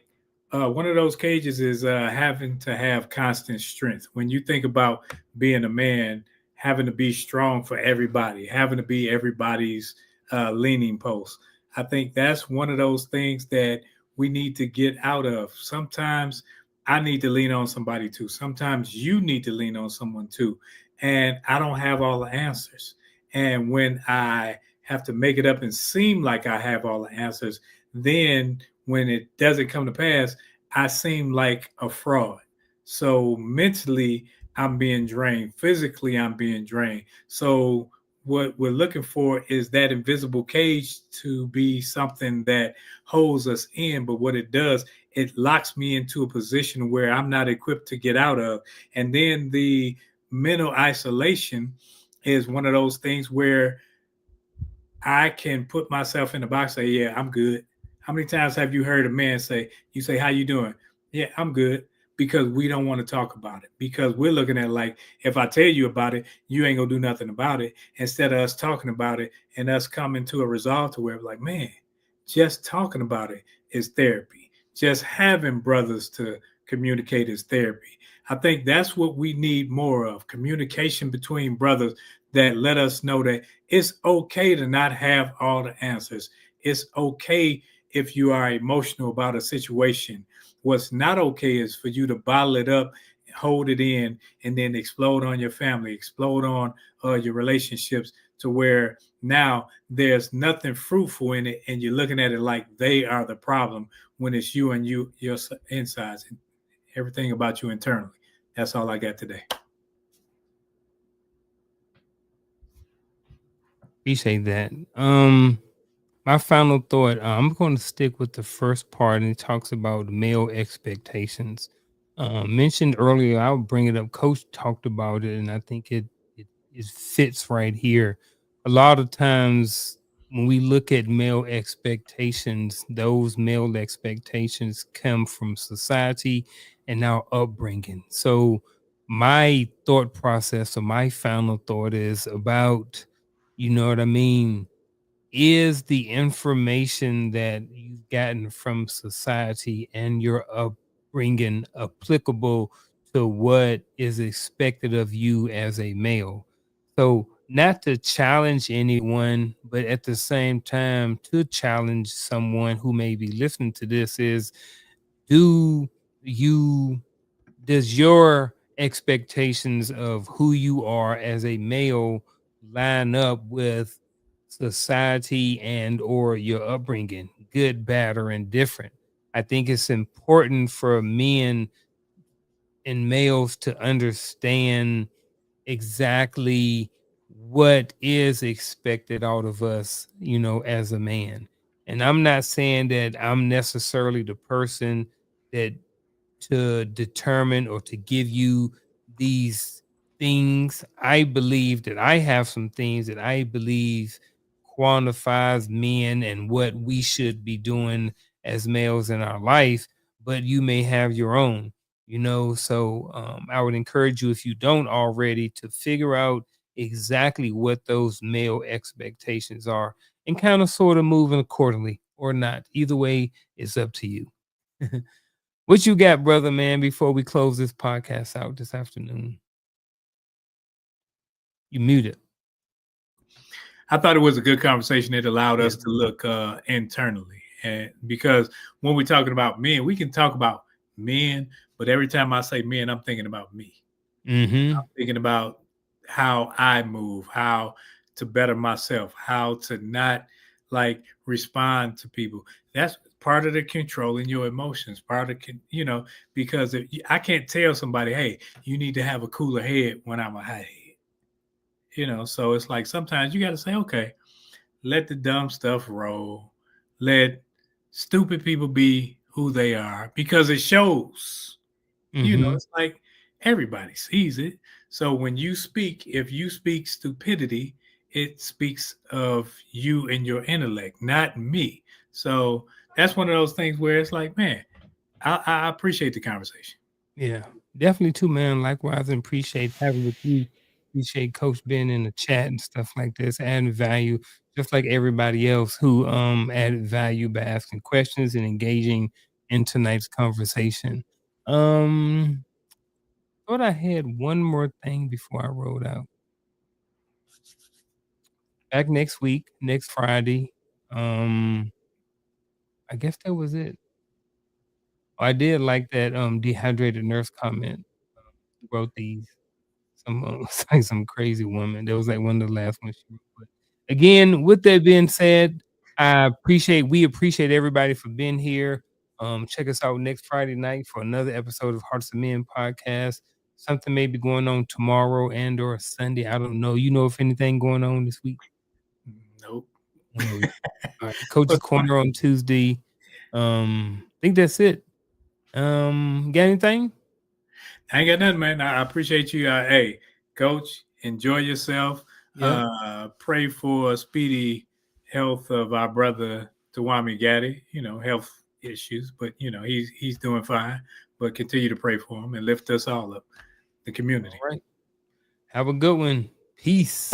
one of those cages is having to have constant strength. When you think about being a man, having to be strong for everybody, having to be everybody's leaning post. I think that's one of those things that we need to get out of. Sometimes I need to lean on somebody too. Sometimes you need to lean on someone too. And I don't have all the answers. And when I have to make it up and seem like I have all the answers, then when it doesn't come to pass, I seem like a fraud. So mentally, I'm being drained. Physically, I'm being drained. So what we're looking for is that invisible cage to be something that holds us in. But what it does, it locks me into a position where I'm not equipped to get out of. And then the mental isolation is one of those things where I can put myself in the box, say, yeah, I'm good. How many times have you heard a man say, you say, how you doing? Yeah, I'm good. Because we don't want to talk about it. Because we're looking at it like, if I tell you about it, you ain't gonna do nothing about it. Instead of us talking about it and us coming to a resolve to where we're like, man, just talking about it is therapy. Just having brothers to communicate is therapy. I think that's what we need more of, communication between brothers that let us know that it's okay to not have all the answers. It's okay if you are emotional about a situation. What's not okay is for you to bottle it up, hold it in, and then explode on your family, explode on your relationships to where now there's nothing fruitful in it, and you're looking at it like they are the problem when it's you and your insides, and everything about you internally. That's all I got today. Appreciate that. My final thought, I'm going to stick with the first part, and it talks about male expectations. Mentioned earlier, I'll bring it up. Coach talked about it, and I think it fits right here. A lot of times when we look at male expectations, those male expectations come from society and our upbringing. So my thought process, or my final thought, is about, you know what I mean, is the information that you've gotten from society and your upbringing applicable to what is expected of you as a male? So, not to challenge anyone, but at the same time, to challenge someone who may be listening to this is, do you does your expectations of who you are as a male line up with society and or your upbringing, good, bad, or indifferent? I think it's important for men and males to understand exactly what is expected out of us, as a man. And I'm not saying that I'm necessarily the person that to determine or to give you these things. I believe that I have some things that I believe quantifies men and what we should be doing as males in our life, but you may have your own, so I would encourage you, if you don't already, to figure out exactly what those male expectations are and kind of sort of moving accordingly or not. Either way, it's up to you. What you got, brother, man, before we close this podcast out this afternoon? You muted. I thought it was a good conversation. It allowed us to look internally. And because when we're talking about men, we can talk about men, but every time I say men, I'm thinking about me. Mm-hmm. I'm thinking about how I move, how to better myself, how to not like respond to people. That's part of the controlling your emotions, part of, because I can't tell somebody, hey, you need to have a cooler head when I'm a hot head. So it's like sometimes you got to say, okay, let the dumb stuff roll. Let stupid people be who they are, because it shows. Mm-hmm. It's like everybody sees it. So when you speak, if you speak stupidity, it speaks of you and your intellect, not me. So that's one of those things where it's like, man, I appreciate the conversation. Yeah, definitely too, man. Likewise, and appreciate having with you. Appreciate Coach Ben in the chat and stuff like this, adding value, just like everybody else who added value by asking questions and engaging in tonight's conversation. Thought I had one more thing before I rolled out. Back next week, next Friday. I guess that was it. I did like that dehydrated nurse comment. Who wrote these? Like some crazy woman. That was like one of the last ones she wrote. But again, with that being said, we appreciate everybody for being here. Check us out next Friday night for another episode of Hearts of Men podcast. Something may be going on tomorrow and or Sunday. I don't know. You know if anything going on this week? Nope. No. All right. Coach's Corner on Tuesday. I think that's it. Got anything? I ain't got nothing, man. I appreciate you. Hey, Coach, enjoy yourself. Yeah. Pray for speedy health of our brother Tawami Gaddy. Health issues, but he's doing fine. But continue to pray for him and lift us all up, the community. All right. Have a good one. Peace.